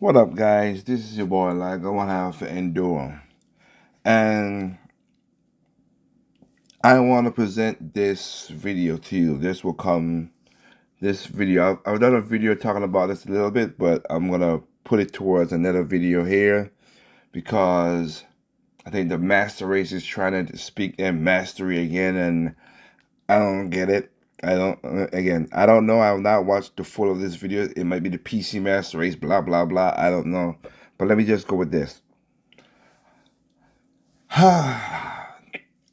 What up, guys? This is your boy, like I want to have to endure, and I want to present this video to you. This will come. This video, I've done a video talking about this a little bit, but I'm gonna put it towards another video here because I think the master race is trying to speak their mastery again, and I don't get it. I don't. Again, I don't know. I have not watched the full of this video. It might be the PC master race. Blah blah blah. I don't know. But let me just go with this.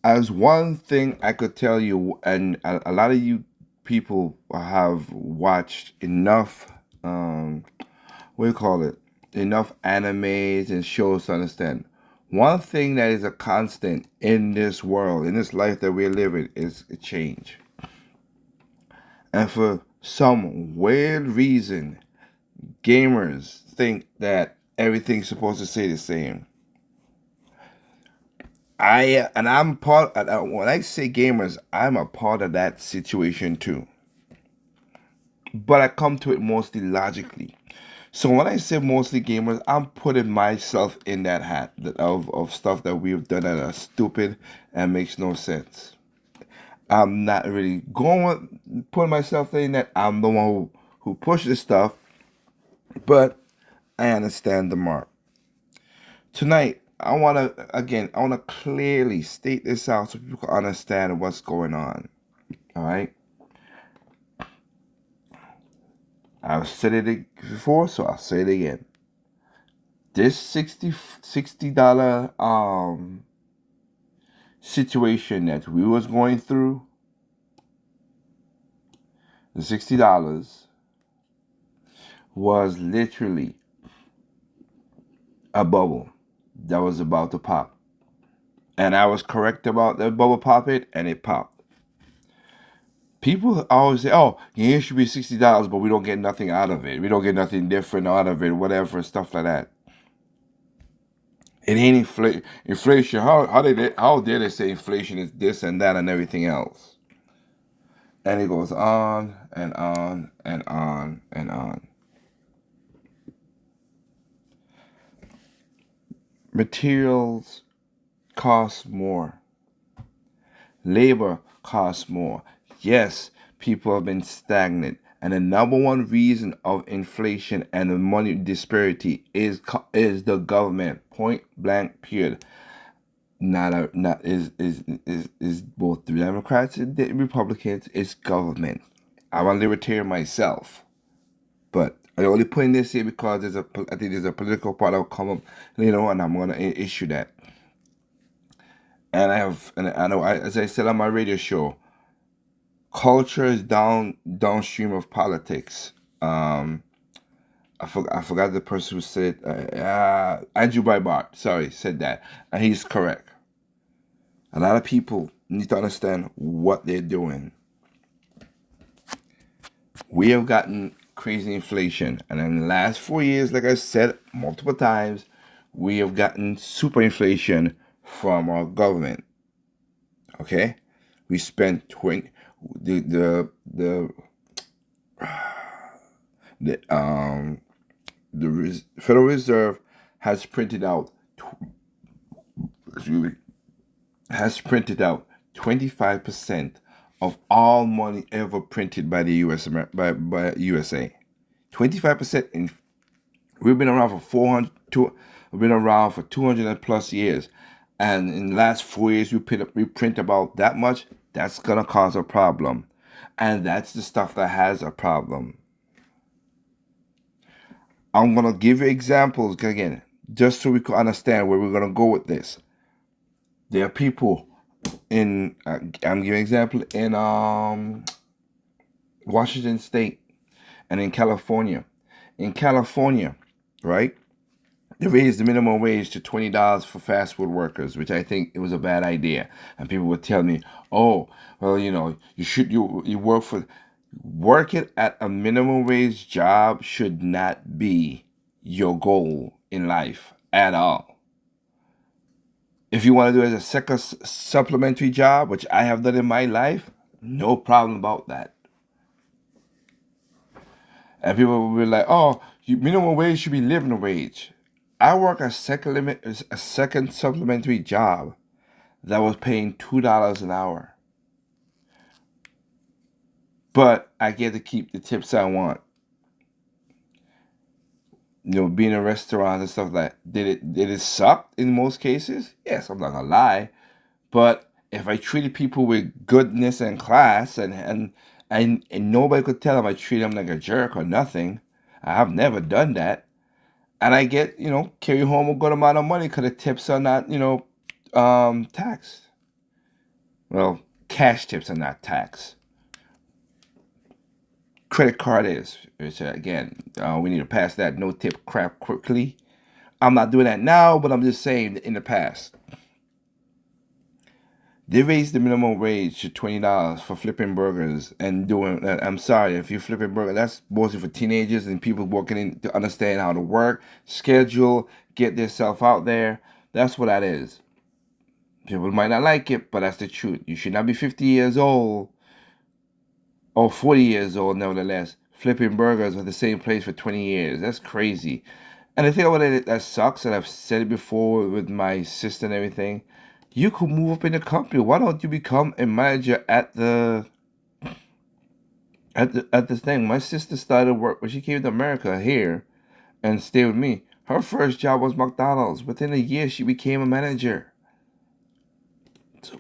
As one thing I could tell you, and a lot of you people have watched enough, what do you call it? Enough animes and shows to understand. One thing that is a constant in this world, in this life that we're living, is change. And for some weird reason, gamers think that everything's supposed to stay the same. I'm part. When I say gamers, I'm a part of that situation too. But I come to it mostly logically. So when I say mostly gamers, I'm putting myself in that hat of stuff that we've done that are stupid and makes no sense. I'm not really putting myself in that. I'm the one who pushes stuff, but I understand the mark. Tonight, I want to clearly state this out so people can understand what's going on. All right. I've said it before, so I'll say it again. This $60 situation that we was going through, the $60 was literally a bubble that was about to pop. And I was correct about the bubble popping, and it popped. People always say, "Oh, yeah, it should be $60, but we don't get nothing out of it. We don't get nothing different out of it, whatever, stuff like that." It ain't inflation. How dare they say inflation is this and that and everything else? And it goes on and on and on and on. Materials cost more. Labor costs more. Yes, people have been stagnant. And the number one reason of inflation and the money disparity is the government. Point blank. Period. Not is both the Democrats and the Republicans. It's government. I'm a libertarian myself, but I only putting this here because I think there's a political part that will come up, and I'm gonna issue that. And I know, as I said on my radio show, culture is downstream of politics. I forgot the person who said Andrew Breitbart. Sorry, said that, and he's correct. A lot of people need to understand what they're doing. We have gotten crazy inflation, and in the last 4 years, like I said multiple times, we have gotten super inflation from our government. Okay, we spent 20 the Federal Reserve has printed out excuse me, has printed out 25% of all money ever printed by the by USA. 25% in we've been around for 400 we've been around for 200 plus years, and in the last 4 years we print about that much. That's gonna cause a problem, and that's the stuff that has a problem. I'm gonna give you examples again, just so we can understand where we're gonna go with this. There are people in I'm giving an example in Washington State and in California. In California, right? They raised the minimum wage to $20 for fast food workers, which I think it was a bad idea. And people would tell me, "Oh, well, you working at a minimum wage job should not be your goal in life at all. If you want to do it as a second supplementary job, which I have done in my life, no problem about that." And people will be like, "Oh, Minimum wage should be living wage. I work a second supplementary job that was paying $2 an hour, but I get to keep the tips I want. Being in restaurants and stuff like that. Did it suck in most cases? Yes, I'm not gonna lie. But if I treated people with goodness and class, and nobody could tell them I treat them like a jerk or nothing, I have never done that. And I get, carry home a good amount of money because the tips are not, taxed. Well, cash tips are not taxed. Credit card is, which again, we need to pass that no tip crap quickly. I'm not doing that now, but I'm just saying in the past. They raised the minimum wage to $20 for flipping burgers and doing. I'm sorry if you're flipping burgers. That's mostly for teenagers and people working in to understand how to work, schedule, get themselves out there. That's what that is. People might not like it, but that's the truth. You should not be 50 years old or 40 years old, nevertheless, flipping burgers at the same place for 20 years. That's crazy. And the thing about it that sucks, and I've said it before with my sister and everything, you could move up in the company. Why don't you become a manager at the thing? My sister started work when she came to America here and stayed with me. Her first job was McDonald's. Within a year, she became a manager. So,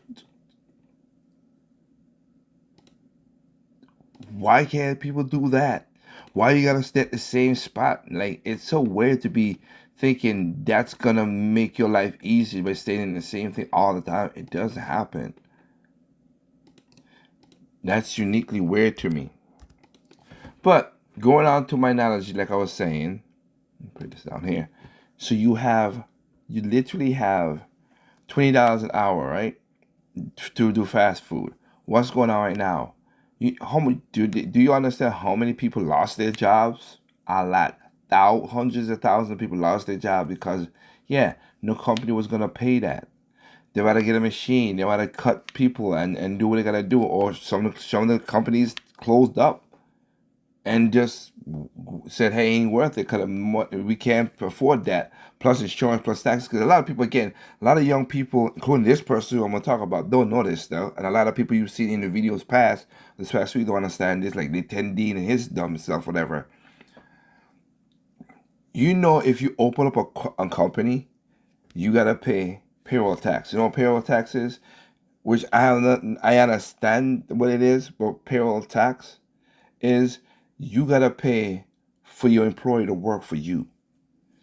why can't people do that? Why you gotta stay at the same spot? Like, it's so weird to be thinking that's gonna make your life easy by staying in the same thing all the time. It doesn't happen. That's uniquely weird to me. But going on to my analogy, like I was saying, put this down here. So you literally have $20 an hour, right, to do fast food. What's going on right now? How much do you understand how many people lost their jobs? A lot. Hundreds of thousands of people lost their job because, yeah, no company was gonna pay that. They gotta get a machine. They gotta cut people and do what they gotta do. Or some of the companies closed up and just said, "Hey, ain't worth it because we can't afford that." Plus insurance, plus taxes. Because a lot of people, again, a lot of young people, including this person who I'm gonna talk about, don't know this stuff. And a lot of people you've seen in the videos this past week don't understand this, like Lieutenant Dean and his dumb stuff, whatever. If you open up a company, you gotta pay payroll tax. You know what payroll tax is? Which I understand what it is, but payroll tax is you gotta pay for your employee to work for you.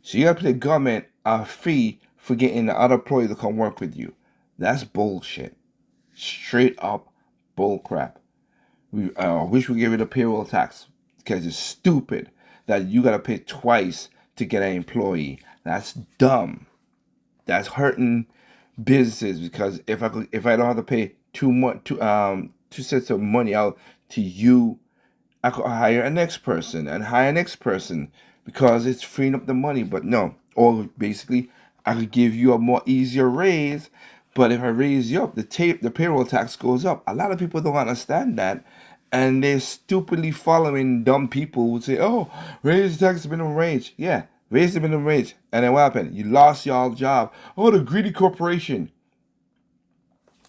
So you gotta pay the government a fee for getting the other employee to come work with you. That's bullshit. Straight up bull crap. We wish we get rid of payroll tax because it's stupid that you gotta pay twice to get an employee. That's dumb. That's hurting businesses because if I don't have to pay two sets of money out to you, I could hire a next person and hire a next person because it's freeing up the money. But no, or basically, I could give you a more easier raise. But if I raise you up, the payroll tax goes up. A lot of people don't understand that, and they're stupidly following dumb people who say, "Oh, raise the tax minimum wage." Yeah, raise the minimum wage, and then what happened? You lost your job. Oh, the greedy corporation,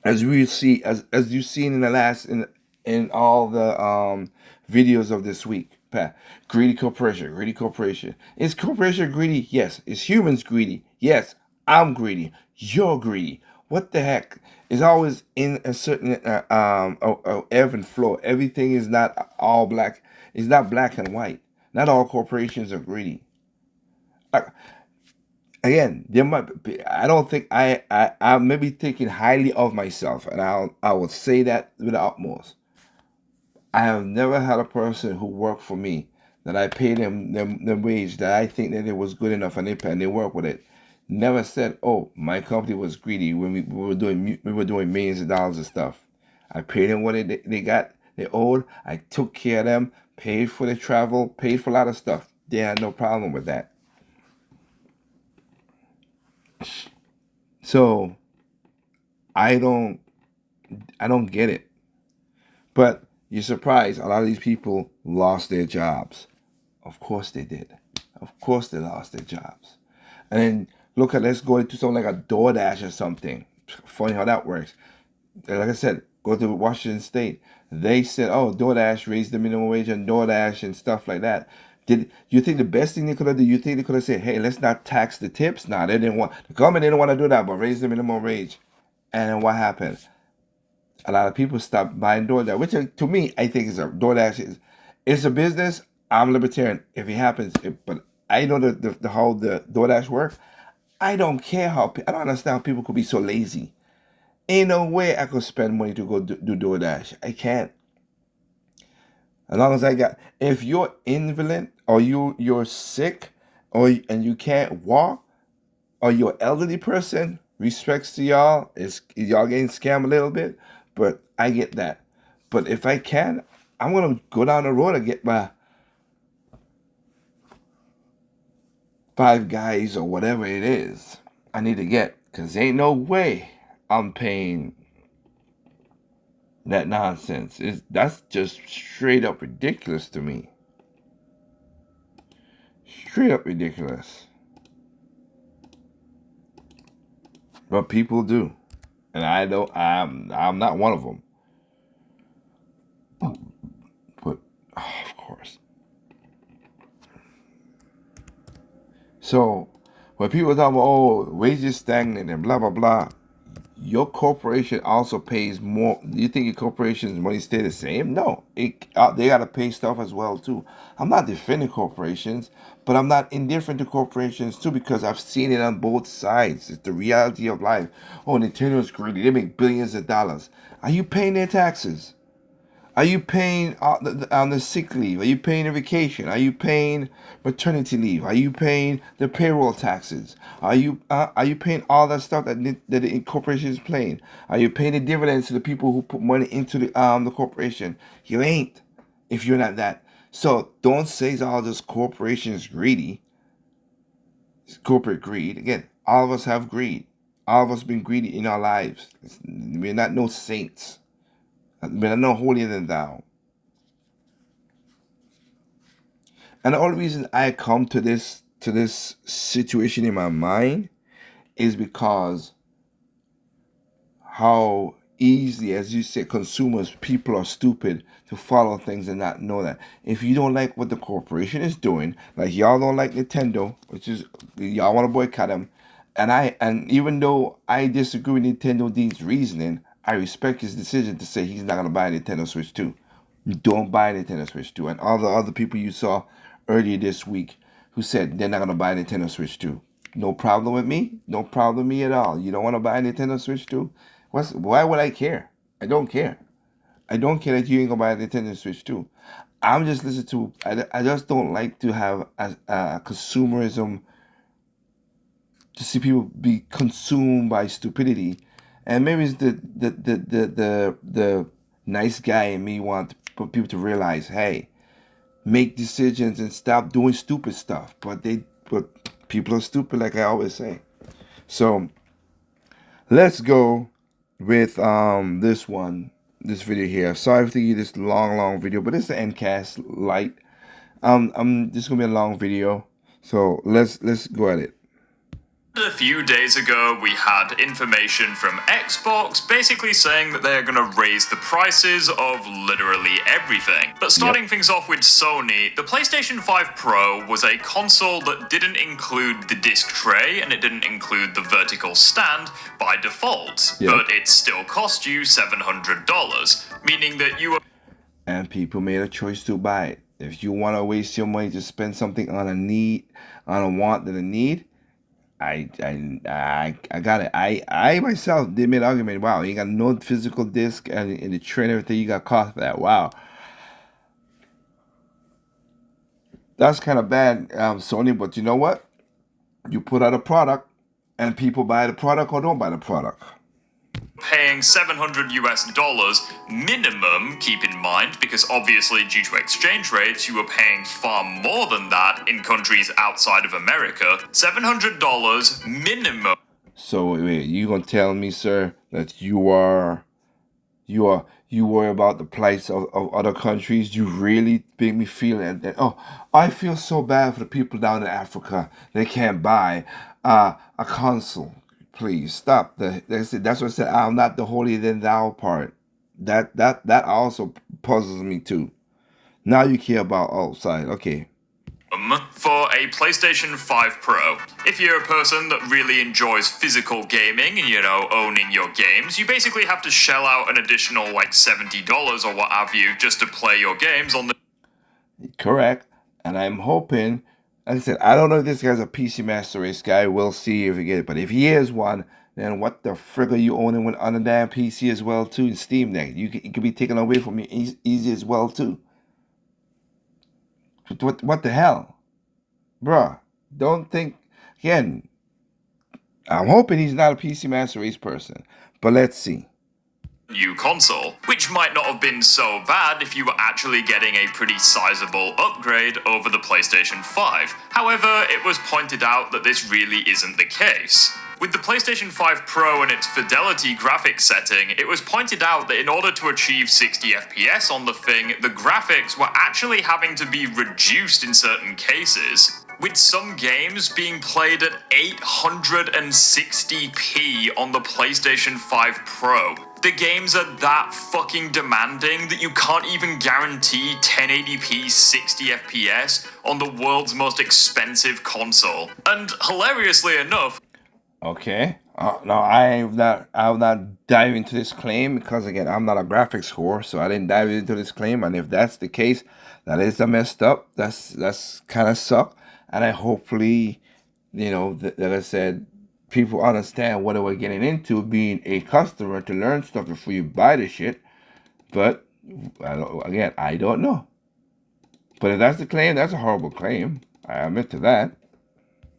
as you've seen in the last in all the videos of this week, Pat. Greedy corporation. Is corporation greedy? Yes. Is humans greedy? Yes. I'm greedy. You're greedy. What the heck? It's always in a certain ebb and flow. Everything is not all black. It's not black and white. Not all corporations are greedy. I, Again, there might be, I don't think I may be thinking highly of myself, and I will say that with the utmost. I have never had a person who worked for me that I paid them wage that I think that it was good enough and they work with it. Never said, "Oh, my company was greedy when we were doing millions of dollars of stuff." I paid them what they owed. I took care of them, paid for the travel, paid for a lot of stuff. They had no problem with that. So I don't I don't get it. But you're surprised a lot of these people lost their jobs. Of course they did. Of course they lost their jobs. And then let's go into something like a DoorDash or something. Funny how that works. Like I said, go to Washington State. They said, "Oh, DoorDash raised the minimum wage on DoorDash and stuff like that." Did you think the best thing they could have done? You think they could have said, "Hey, let's not tax the tips"? Nah, they didn't want the government didn't want to do that, but raise the minimum wage. And then what happened? A lot of people stopped buying DoorDash, which to me I think is a DoorDash is it's a business. I'm libertarian. If it happens, but I know the how the DoorDash works. I don't care how I don't understand how people could be so lazy. Ain't no way I could spend money to go do DoorDash. I can't. As long as I got, if you're invalid or you're sick and you can't walk or you're an elderly person, respects to y'all. Is y'all getting scammed a little bit, but I get that. But if I can, I'm gonna go down the road and get my Five Guys or whatever it is I need to get, cause ain't no way I'm paying that nonsense. That's just straight up ridiculous to me. Straight up ridiculous. But people do. And I don't I'm not one of them. But of course. So when people talk about wages stagnant and blah blah blah, your corporation also pays more. Do you think your corporation's money stay the same? No, they got to pay stuff as well too. I'm not defending corporations, but I'm not indifferent to corporations too because I've seen it on both sides. It's the reality of life. Oh, Nintendo's greedy. They make billions of dollars. Are you paying their taxes? Are you paying on the sick leave? Are you paying the vacation? Are you paying maternity leave? Are you paying the payroll taxes? Are you paying all that stuff that the corporation is paying? Are you paying the dividends to the people who put money into the corporation? You ain't if you're not that. So don't say all this corporation is greedy. It's corporate greed. Again, all of us have greed. All of us been greedy in our lives. We're not no saints. We're no holier than thou. And the only reason I come to this situation in my mind is because how easy, as you say, consumers, people are stupid to follow things and not know that. If you don't like what the corporation is doing, like y'all don't like Nintendo, which is y'all want to boycott them, and even though I disagree with Nintendo D's reasoning, I respect his decision to say he's not gonna buy a Nintendo Switch 2. Don't buy a Nintendo Switch 2. And all the other people you saw earlier this week who said they're not gonna buy a Nintendo Switch 2. No problem with me. No problem with me at all. You don't want to buy a Nintendo Switch 2? Why would I care? I don't care. I don't care that you ain't gonna buy a Nintendo Switch 2. I'm just listening to. I just don't like to have a consumerism. To see people be consumed by stupidity, and maybe it's the nice guy in me want people to realize, hey, make decisions and stop doing stupid stuff. But people are stupid, like I always say. So let's go with this video here. Sorry for you this long video, but it's the endcast light. This is gonna be a long video, so let's go at it. A few days ago, we had information from Xbox basically saying that they're going to raise the prices of literally everything. But starting things off with Sony, the PlayStation 5 Pro was a console that didn't include the disc tray and it didn't include the vertical stand by default. But it still cost you $700, meaning that you were... And people made a choice to buy it. If you want to waste your money to spend something on a want than a need, I got it. I myself did make an argument. Wow, you got no physical disc and in the tray and everything, you got cost for that. Wow, that's kind of bad, Sony. But you know what? You put out a product, and people buy the product or don't buy the product. Paying $700 minimum, keep in mind, because obviously due to exchange rates, you were paying far more than that in countries outside of America. $700 minimum. So wait, you gonna tell me, sir, that you are you worry about the plights of other countries. You really make me feel that, oh, I feel so bad for the people down in Africa. They can't buy a console. Please stop. That's what I said. I'm not the holier than thou part. That also puzzles me too. Now you care about outside. Okay. For a PlayStation 5 Pro. If you're a person that really enjoys physical gaming and, owning your games, you basically have to shell out an additional like $70 or what have you just to play your games on the. Correct. And I'm hoping, like I said, I don't know if this guy's a PC Master Race guy. We'll see if he get it. But if he is one, then what the frig are you owning on a damn PC as well too in Steam Deck? It could be taken away from you easy as well too. What the hell? Bruh, don't think, again, I'm hoping he's not a PC Master Race person. But let's see. New console, which might not have been so bad if you were actually getting a pretty sizable upgrade over the PlayStation 5. However, it was pointed out that this really isn't the case. With the PlayStation 5 Pro and its fidelity graphics setting, it was pointed out that in order to achieve 60 FPS on the thing, the graphics were actually having to be reduced in certain cases, with some games being played at 860p on the PlayStation 5 Pro. The games are that fucking demanding that you can't even guarantee 1080p 60 FPS on the world's most expensive console. And hilariously enough, Okay. No, I'll not dive into this claim because again, I'm not a graphics whore, so I didn't dive into this claim. And if that's the case, that is a messed up. That's kind of suck. And I hopefully, that I said, people understand what they were getting into, being a customer to learn stuff before you buy the shit. But again, I don't know. But if that's the claim, that's a horrible claim. I admit to that.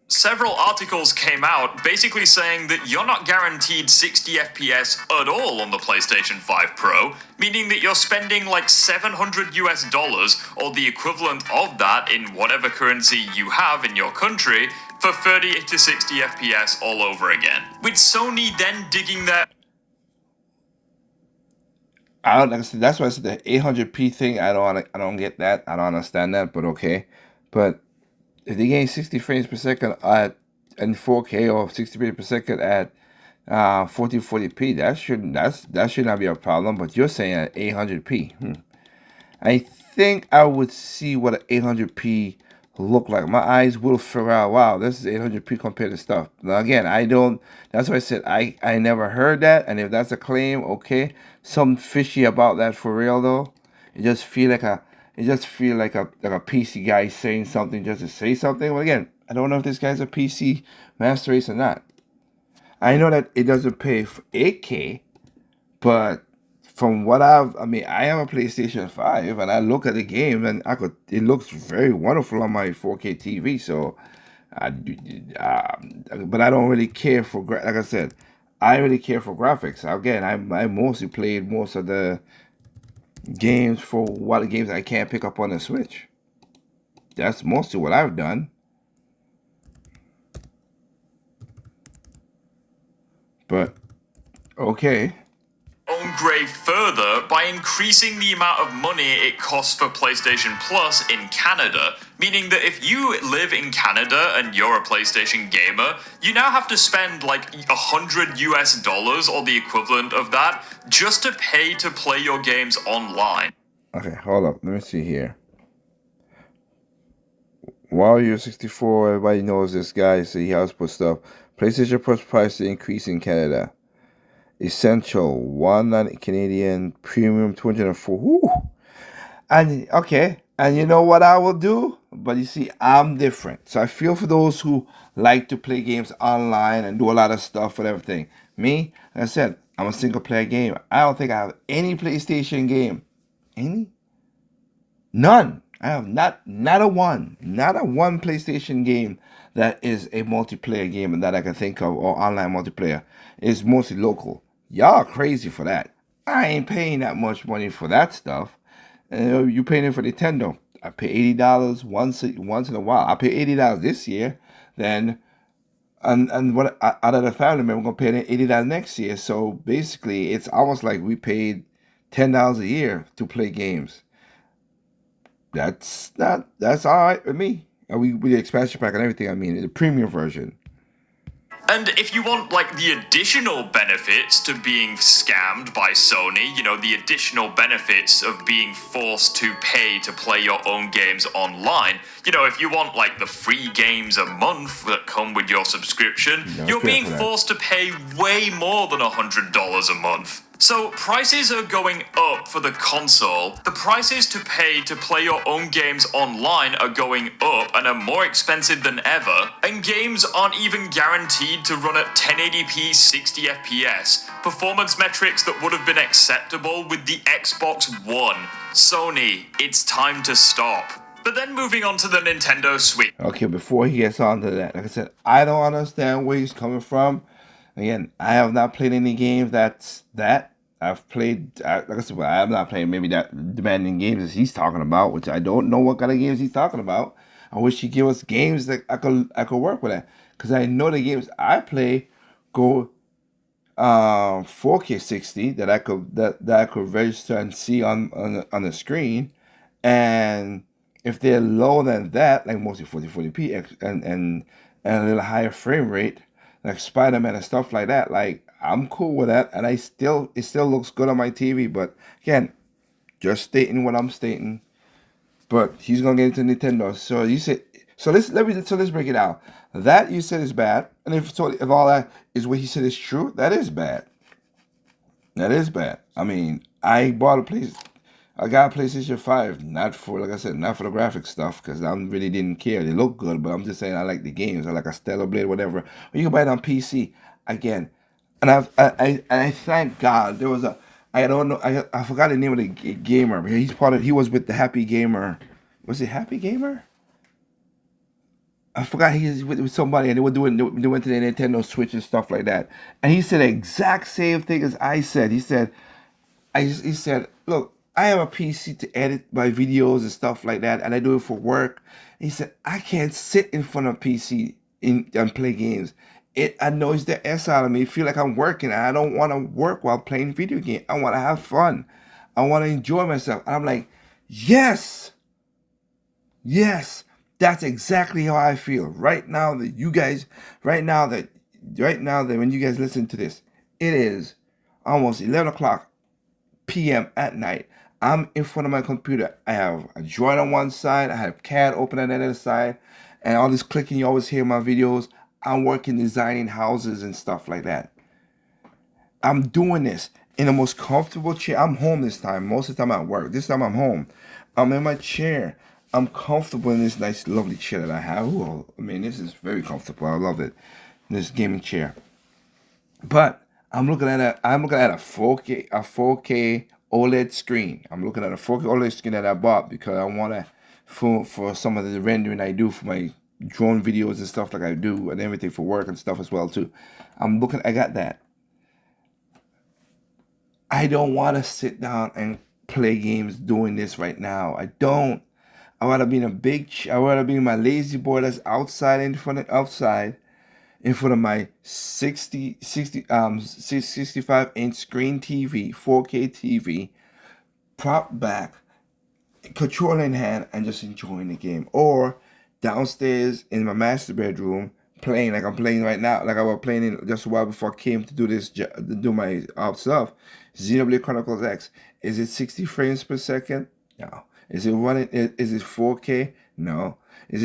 several articles came out basically saying that you're not guaranteed 60 FPS at all on the PlayStation 5 Pro, meaning that you're spending like $700 or the equivalent of that in whatever currency you have in your country for 30 to 60 FPS all over again. With Sony then digging their I don't understand. That's why I said the 800p thing. I don't get that. I don't understand that. But okay. But if they gain 60 frames per second at in 4K or 60 frames per second at 1440p, that should not be a problem. But you're saying at 800p. I think I would see what an 800p look like. My eyes will figure out, wow, this is 800p compared to stuff. Now again, I don't. That's why I said I never heard that. And if that's a claim, okay, something fishy about that for real though. It just feel like a PC guy saying something just to say something. Well, again, I don't know if this guy's a PC master race or not. I know that it doesn't pay for 8K, but from what I have a PlayStation 5 and I look at the game and it looks very wonderful on my 4K TV. So, but I don't really care for, like I said, I really care for graphics. Again, I mostly played most of the games for what games I can't pick up on the Switch. That's mostly what I've done. But, okay. downgrade further by increasing the amount of money it costs for PlayStation Plus in Canada, meaning that if you live in Canada and you're a PlayStation gamer, you now have to spend like $100 or the equivalent of that just to pay to play your games online. Okay, hold up. Let me see here. Wario 64, everybody knows this guy, so he has put stuff. PlayStation Plus price increase in Canada. Essential 190 Canadian, premium 204. Woo. And okay, and you know what I will do? But you see, I'm different. So I feel for those who like to play games online and do a lot of stuff and everything. Me, like I said, I'm a single player gamer. I don't think I have any PlayStation game. Any? None. I have not a one PlayStation game that is a multiplayer game that I can think of or online multiplayer. It's mostly local. Y'all are crazy for that. I ain't paying that much money for that stuff. You paying it for Nintendo. I pay $80 once in a while. I pay $80 this year. Then and what out of the family member, we're gonna pay $80 next year. So basically, it's almost like we paid $10 a year to play games. That's all right with me. And we with the expansion pack and everything. I mean, the premium version. And if you want, like, the additional benefits to being scammed by Sony, you know, the additional benefits of being forced to pay to play your own games online, you know, if you want, like, the free games a month that come with your subscription, you're being forced to pay way more than $100 a month. So prices are going up for the console. The prices to pay to play your own games online are going up and are more expensive than ever. And games aren't even guaranteed to run at 1080p 60 FPS, performance metrics that would have been acceptable with the Xbox One. Sony, it's time to stop. But then moving on to the Nintendo Switch. Okay, before he gets on to that, like I said, I don't understand where he's coming from. Again, I have not played any games that. I've played, like I said, well, I'm not playing maybe that demanding games as he's talking about, which I don't know what kind of games he's talking about. I wish he'd give us games that I could work with that, because I know the games I play go 4K 60 that I could register and see on the screen, and if they're lower than that, like mostly 40p and a little higher frame rate, like Spider-Man and stuff like that, like I'm cool with that, and it still looks good on my TV. But again, just stating what I'm stating. But he's gonna get into Nintendo. So you said, let's break it out. That you said is bad, and if all that is what he said is true, that is bad. That is bad. I mean, I got a PlayStation 5, not for, like I said, not for the graphic stuff, because I really didn't care. They look good, but I'm just saying I like the games. I like a Stellar Blade, whatever. Or you can buy it on PC. Again, and I thank God there was a, I don't know, I forgot the name of the gamer, but he was with the Happy Gamer. Was it Happy Gamer? I forgot he was with somebody, and they went to the Nintendo Switch and stuff like that. And he said the exact same thing as I said. He said, he said, look, I have a PC to edit my videos and stuff like that, and I do it for work. He said, I can't sit in front of a PC and play games. It annoys the S out of me. I feel like I'm working, and I don't want to work while playing video games. I want to have fun. I want to enjoy myself. And I'm like, yes, that's exactly how I feel right now. Right now that when you guys listen to this, it is almost 11 o'clock p.m. at night. I'm in front of my computer. I have a Droid on one side. I have CAD open on the other side. And all this clicking you always hear in my videos. I'm working designing houses and stuff like that. I'm doing this in the most comfortable chair. I'm home this time. Most of the time I'm at work. This time I'm home. I'm in my chair. I'm comfortable in this nice, lovely chair that I have. Ooh, I mean, this is very comfortable. I love it. This gaming chair. But I'm looking at a 4K OLED screen. I'm looking at a 4K OLED screen that I bought because I want to for some of the rendering I do for my drone videos and stuff like I do, and everything for work and stuff as well too. I got that. I don't want to sit down and play games doing this right now. I don't. I want to be in my lazy boy that's outside in front of my 65-inch screen TV, 4K TV, prop back, controller in hand, and just enjoying the game. Or downstairs in my master bedroom, playing like I'm playing right now, like I was playing just a while before I came to do my stuff. Xenoblade Chronicles X. Is it 60 frames per second? No. Is it 4K? No. It's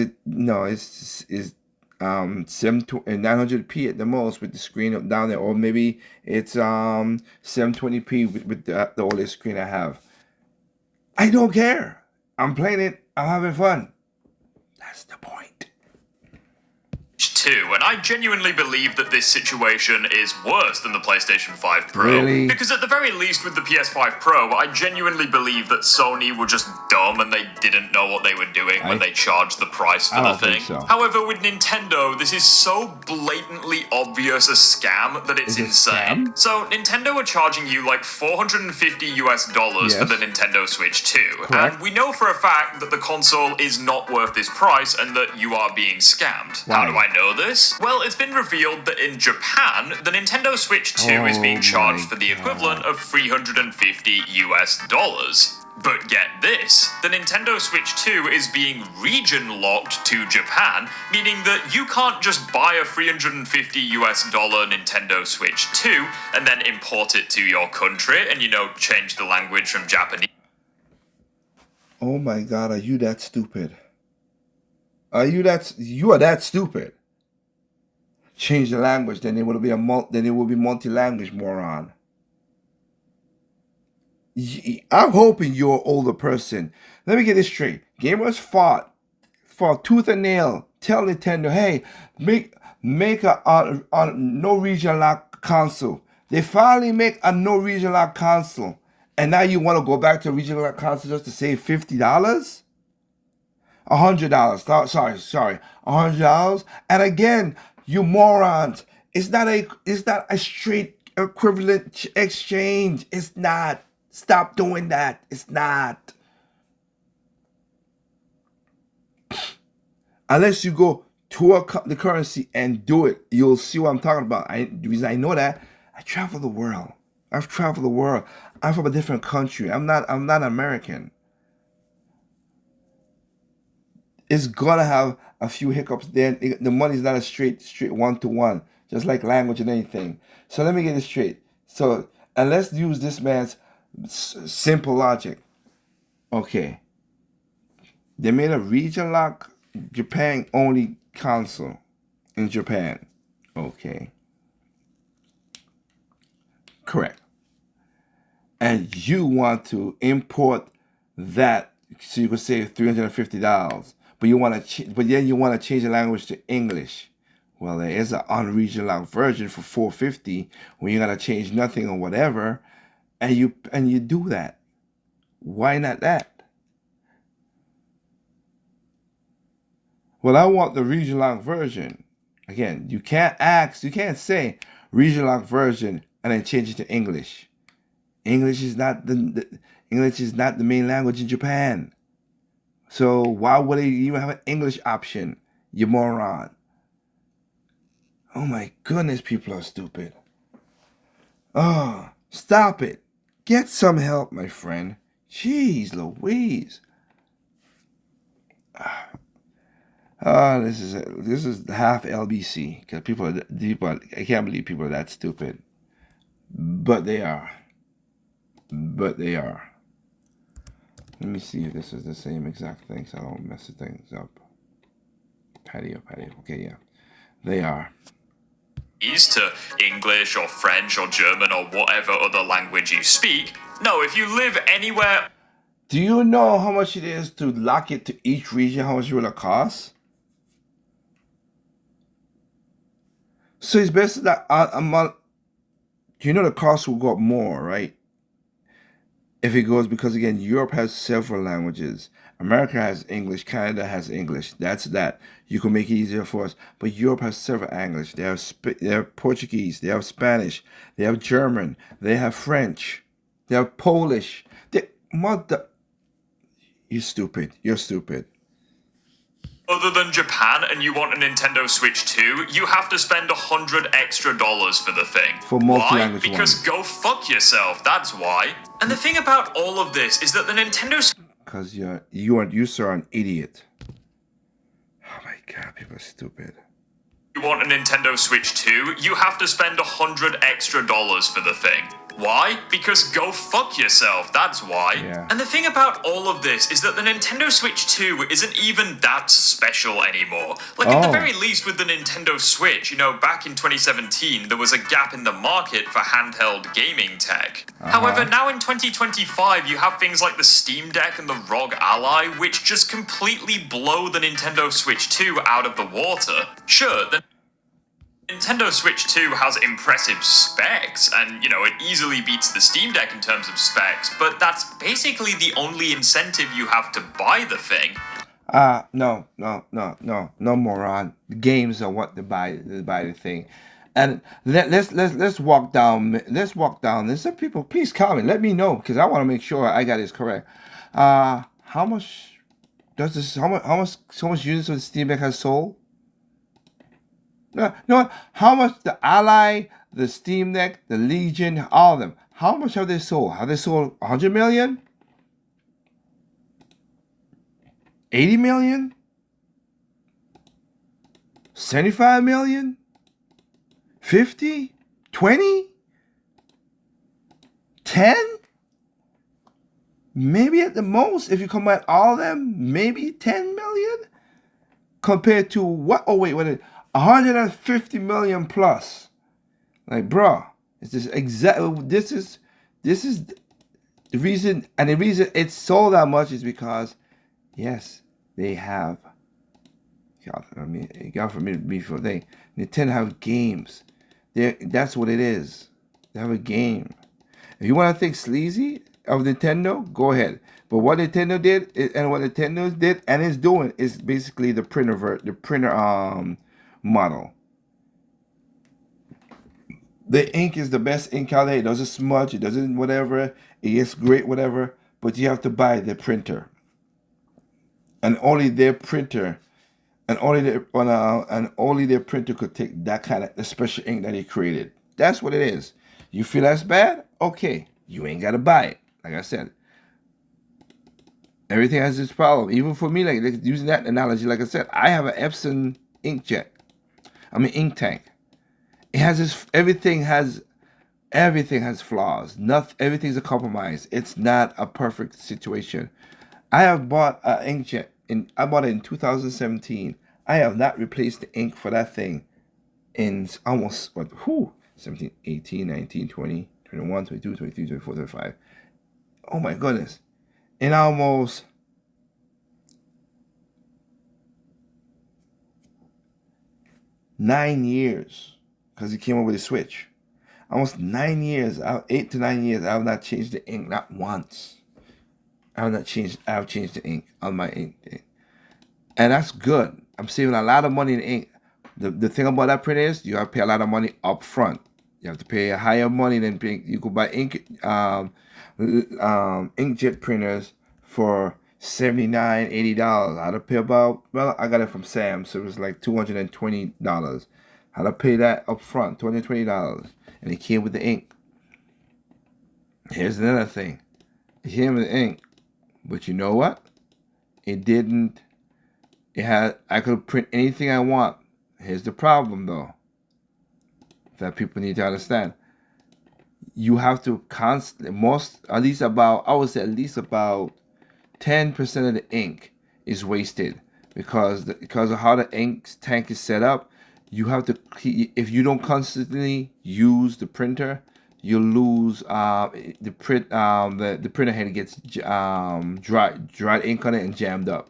900p at the most with the screen up down there, or maybe it's 720p with the OLED screen I have. I don't care. I'm playing it. I'm having fun. That's the point. Too, and I genuinely believe that this situation is worse than the PlayStation 5 Pro. Really? Because at the very least with the PS5 Pro, I genuinely believe that Sony will just dumb and they didn't know what they were doing when they charged the price for I the don't think thing. so. However, with Nintendo, this is so blatantly obvious a scam that it's Is it insane. scam? So Nintendo are charging you like $450 for the Yes. Nintendo Switch 2. Correct. And we know for a fact that the console is not worth this price and that you are being scammed. How Why? do I know this? Well, it's been revealed that in Japan, the Nintendo Switch 2 is being Oh charged my for the God. equivalent of $350. But get this, the Nintendo Switch 2 is being region locked to Japan, meaning that you can't just buy a $350 Nintendo Switch 2 and then import it to your country and, change the language from Japanese. Oh my God, are you that stupid? You are that stupid. Change the language, then it will be multi-language, moron. I'm hoping you're an older person. Let me get this straight. Gamers fought tooth and nail. Tell Nintendo, hey, make a no region lock console. They finally make a no region lock console, and now you want to go back to regional lock console just to save $50, $100. Sorry, $100. And again, you morons, it's not a straight equivalent exchange. It's not. Stop doing that. It's not. Unless you go to the currency and do it, you'll see what I'm talking about. The reason I know that, I travel the world. I've traveled the world. I'm from a different country. I'm not American. It's gonna have a few hiccups there. The money's not a straight one-to-one, just like language and anything. So let me get it straight. So, and let's use this man's simple logic. Okay. They made a region lock Japan only console in Japan. Okay. Correct. And you want to import that so you could save $350. But then you want to change the language to English. Well, there is an unregional lock version for $450 when you gotta change nothing or whatever, and you do that. Why not that? Well, I want the regional lock version. Again, you can't say regional lock version and then change it to English. English is not the main language in Japan. So why would they even have an English option? You moron. Oh my goodness, people are stupid. Oh, stop it. Get some help, my friend. Jeez Louise. This is half LBC because people, I can't believe people are that stupid, but they are. Let me see if this is the same exact thing so I don't mess the things up. Patio. Okay, yeah, they are. To English or French or German or whatever other language you speak. No, if you live anywhere. Do you know how much it is to lock it to each region? How much it will cost? So it's basically that amount. You know the cost will go up more, right? If it goes, because again, Europe has several languages. America has English. Canada has English. That's that. You can make it easier for us. But Europe has several English. They have Portuguese. They have Spanish. They have German. They have French. They have Polish. You're stupid. You're stupid. Other than Japan and you want a Nintendo Switch 2, you have to spend $100 extra for the thing. For multi-language Why? Because go fuck yourself, that's why. And the thing about all of this is that the Nintendo... Because you sir are an idiot. Oh my God, people are stupid. You want a Nintendo Switch 2, you have to spend $100 extra for the thing. Why? Because go fuck yourself, that's why. Yeah. And the thing about all of this is that the Nintendo Switch 2 isn't even that special anymore. Like, at the very least with the Nintendo Switch, back in 2017, there was a gap in the market for handheld gaming tech. However, now in 2025, you have things like the Steam Deck and the ROG Ally, which just completely blow the Nintendo Switch 2 out of the water. Sure, the Nintendo Switch 2 has impressive specs, and it easily beats the Steam Deck in terms of specs, but that's basically the only incentive you have to buy the thing. No, moron. The games are what to buy the thing, and let's walk down. Let's walk down. There's some people. Please comment. Let me know because I want to make sure I got this correct. How much does this? How much units of the Steam Deck has sold? No. How much the Ally, the Steam Deck, the Legion, all of them? How much have they sold? Have they sold 100 million? 80 million? 75 million? 50? 20? 10? Maybe at the most, if you combine all of them, maybe 10 million? Compared to what? Oh, wait, 150 million plus. Like, bro, it's just exactly, this is the reason, and the reason it's sold that much is because, yes, they have, God forbid before Nintendo have games. That's what it is. They have a game. If you want to think sleazy of Nintendo, go ahead. But what Nintendo did and what Nintendo did and is doing is basically the printer model. The ink is the best ink out there. It doesn't smudge. It doesn't whatever. It gets great whatever. But you have to buy the printer, and only their printer, and only their printer could take that kind of the special ink that he created. That's what it is. You feel that's bad? Okay, you ain't gotta buy it. Like I said, everything has its problem. Even for me, like using that analogy, like I said, I have an Epson inkjet. Ink tank. It has this. Everything has flaws. Everything's a compromise. It's not a perfect situation. I have bought an inkjet. I bought it in 2017. I have not replaced the ink for that thing in almost 17, 18, 19, 20, 21, 22, 23, 24, 25. Oh my goodness. In almost 9 years, because it came over the Switch. Almost 9 years, 8 to 9 years, I have not changed the ink, not once. I have changed the ink on my ink. And that's good. I'm saving a lot of money in ink. The thing about that print is you have to pay a lot of money up front. You have to pay a higher money than you could buy inkjet printers for $79, $80. I had to pay I got it from Sam, so it was like $220. I had to pay that up front, $220. And it came with the ink. Here's another thing. It came with the ink. But you know what? It didn't. I could print anything I want. Here's the problem though, that people need to understand. You have to constantly, I would say at least about 10% of the ink is wasted because of how the ink tank is set up. You have to, if you don't constantly use the printer, you lose the printer head gets dried ink on it and jammed up.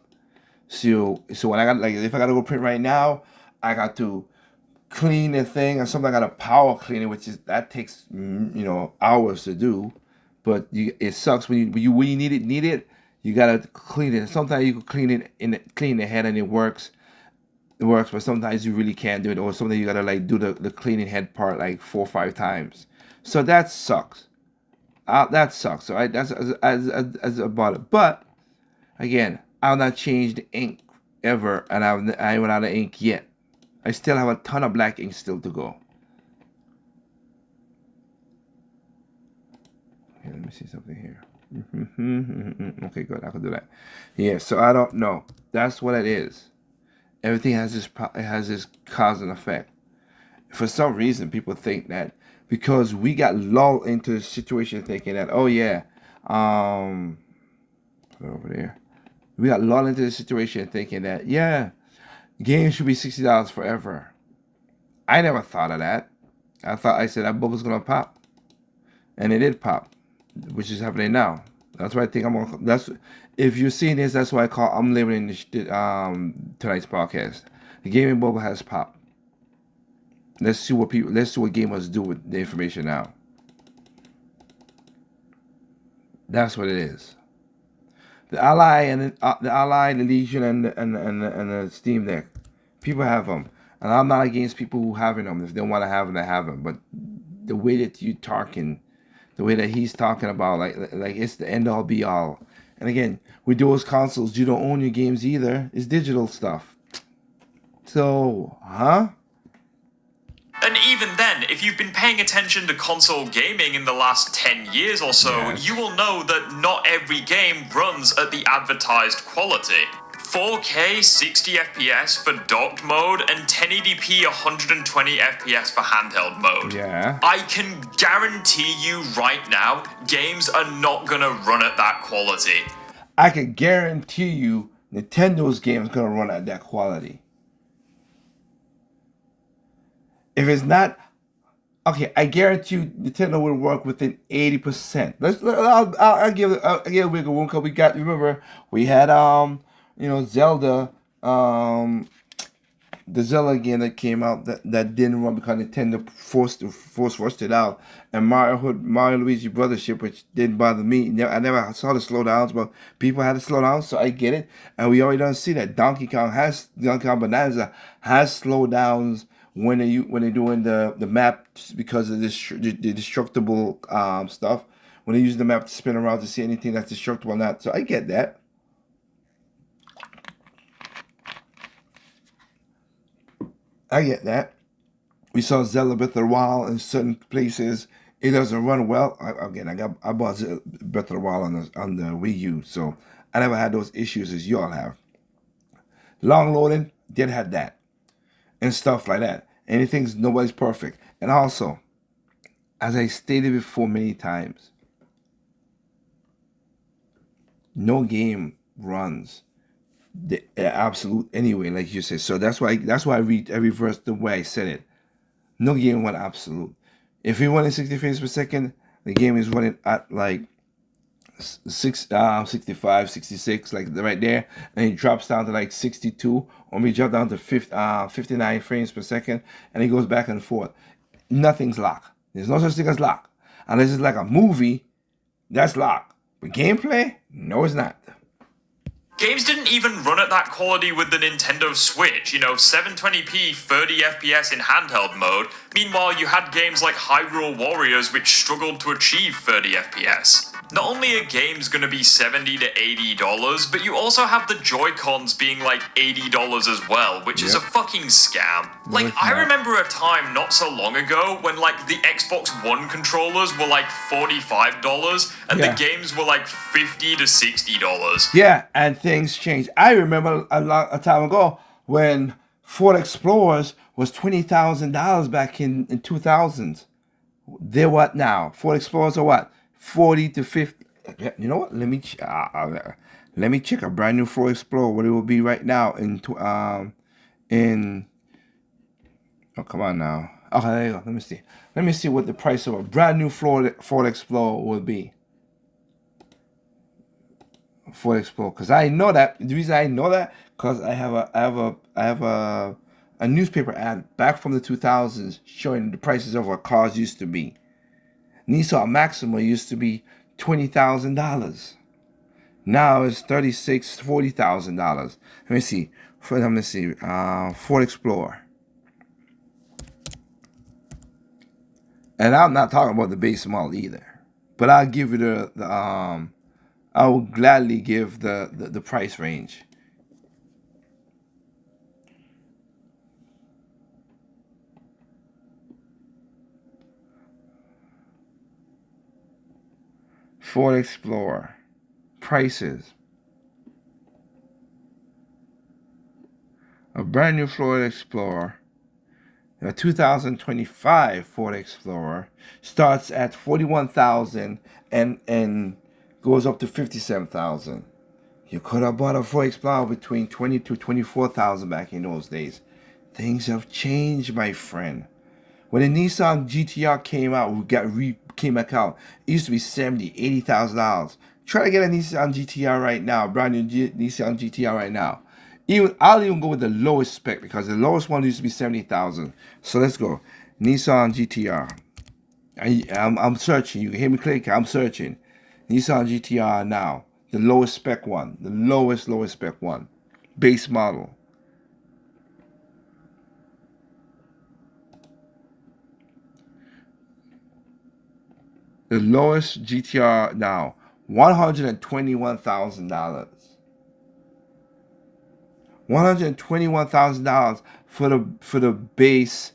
So when I got, like, if I gotta go print right now, I got to clean the thing, and sometimes I gotta power clean it, that takes hours to do. But it sucks when you need it. You gotta clean it. Sometimes you can clean the head and it works. But sometimes you really can't do it, or sometimes you gotta like do the cleaning head part like 4 or 5 times. So that sucks. That sucks. All right, that's as about it. But again, I've not changed the ink ever, and I haven't out of ink yet. I still have a ton of black ink still to go. Okay, let me see something here. Okay, good. I can do that. Yeah. So I don't know. That's what it is. Everything has this cause and effect. For some reason, people think that because we got lulled into the situation, thinking that, oh yeah, put it over there. We got lulled into the situation thinking that, yeah, games should be $60 forever. I never thought of that. I said that bubble's gonna pop, and it did pop, which is happening now. That's why I think if you're seeing this, that's why I'm labeling tonight's podcast. The gaming bubble has popped. Let's see what gamers do with the information now. That's what it is. The Ally and the Ally, the Legion, and the Steam Deck. People have them, and I'm not against people who having them. If they want to have them, they have them. But the way that you talking, the way that he's talking about, like it's the end all be all. And again, with those consoles, you don't own your games either. It's digital stuff. So, huh? And even then, if you've been paying attention to console gaming in the last 10 years or so, Yes. you will know that not every game runs at the advertised quality. 4K 60 FPS for docked mode and 1080p 120 FPS for handheld mode. Yeah. I can guarantee you right now, games are not gonna run at that quality. I can guarantee you, Nintendo's game is gonna run at that quality. If it's not, okay, I guarantee you, Nintendo will work within 80%. I'll give wiggle room because we got, remember we had Zelda, the Zelda game that came out that didn't run because Nintendo forced it out, and Mario Luigi Brothership, which didn't bother me. I never saw the slowdowns, but people had to slow down, so I get it. And we already don't see that Donkey Kong Bonanza has slowdowns when they're doing the map because of the destructible stuff. When they use the map to spin around to see anything that's destructible or not, so I get that. I get that. We saw Zelda Breath of the Wild in certain places. It doesn't run well. I bought Breath of the Wild on the Wii U, so I never had those issues as y'all have. Long loading did have that and stuff like that. Anything's nobody's perfect. And also, as I stated before many times, no game runs the absolute anyway, like you said. So that's why I reversed the way I said it. No game went absolute. If you run at 60 frames per second, the game is running at like 65, 66, like right there, and it drops down to like 62, or we drop down to 59 frames per second, and it goes back and forth. Nothing's locked. There's no such thing as lock. Unless it's like a movie, that's locked. But gameplay, no, it's not. Games didn't even run at that quality with the Nintendo Switch, 720p 30 FPS in handheld mode. Meanwhile, you had games like Hyrule Warriors which struggled to achieve 30 FPS. Not only are games gonna be $70 to $80, but you also have the Joy-Cons being like $80 as well, which is a fucking scam. Like, I remember a time not so long ago when like the Xbox One controllers were like $45 and the games were like $50 to $60. Yeah, and things change. I remember a time ago when Ford Explorers was $20,000 back in 2000s. They're what now? Ford Explorers are what? 40 to 50. You know what? Let me check a brand new Ford Explorer. What it will be right now in. Oh, come on now. Okay, there you go. Let me see. Let me see what the price of a brand new Ford Explorer will be. Ford Explorer, because I know that. The reason I know that because I have a newspaper ad back from the 2000s showing the prices of what cars used to be. Nissan Maxima used to be $20,000. Now it's $40,000. Let me see. Ford Explorer. And I'm not talking about the base model either. But I'll give you I will gladly give the price range. Ford Explorer. Prices. A brand new Ford Explorer. A 2025 Ford Explorer starts at $41,000 and goes up to $57,000. You could have bought a Ford Explorer between $20,000 to $24,000 back in those days. Things have changed, my friend. When the Nissan GTR came back out, it used to be $70,000, $80,000. Try to get a Nissan GTR right now, brand new Nissan GTR right now. Even I'll even go with the lowest spec because the lowest one used to be 70,000. So let's go. Nissan GTR. I'm searching. You can hear me click. I'm searching. Nissan GTR now. The lowest spec one. The lowest spec one. Base model. The lowest GTR now. $121,000. $121,000 for the base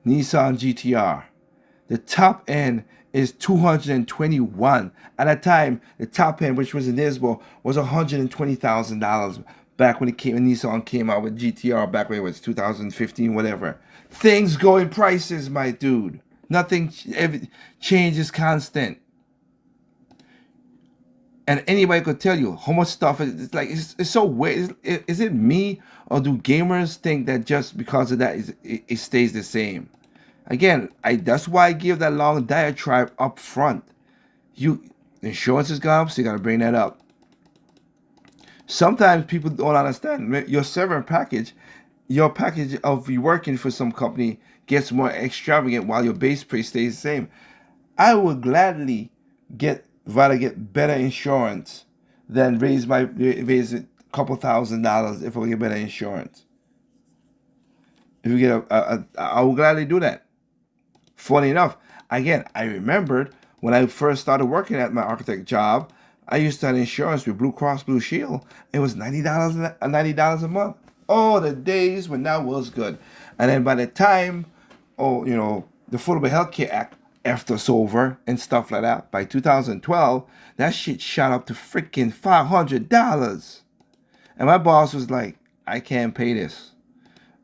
Nissan GTR. The top end is 221. At that time, the top end, which was in Isbel, was $120,000 back when Nissan came out with GTR back when it was 2015, whatever. Things go in prices, my dude. Nothing change is constant. And anybody could tell you how much stuff it's like. It's so weird. Is it me or do gamers think that just because of that it stays the same? Again, that's why I give that long diatribe up front. Insurance has gone up, so you gotta bring that up. Sometimes people don't understand your server package. Your package of you working for some company gets more extravagant while your base price stays the same. I would gladly rather get better insurance than raise a couple $1,000s if I get better insurance. If you get I would gladly do that. Funny enough, again, I remembered when I first started working at my architect job, I used to have insurance with Blue Cross Blue Shield. It was $90 a month. Oh, the days when that was good. And then by the time, the Affordable Health Care Act effed us over and stuff like that, by 2012, that shit shot up to freaking $500. And my boss was like, I can't pay this.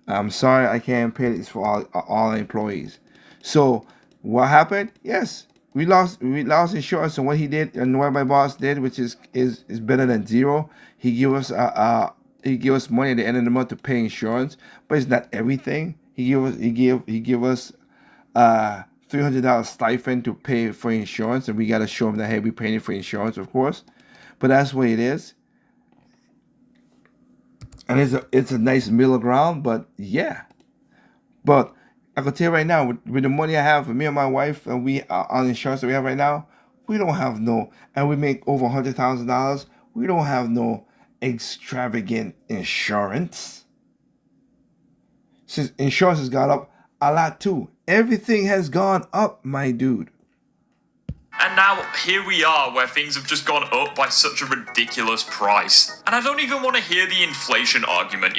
I'm sorry, I can't pay this for all employees. So what happened? Yes, we lost insurance. And what he did and what my boss did, which is better than zero, he give us money at the end of the month to pay insurance, but it's not everything. He give us $300 stipend to pay for insurance, and we gotta show him that hey, we paying for insurance, of course. But that's what it is. And it's a nice middle ground, but yeah. But I can tell you right now, with the money I have, me and my wife, and we on insurance that we have right now, we don't have and we make over $100,000. We don't have no extravagant insurance. Since insurance has gone up a lot too. Everything has gone up, my dude. And now, here we are, where things have just gone up by such a ridiculous price. And I don't even want to hear the inflation argument,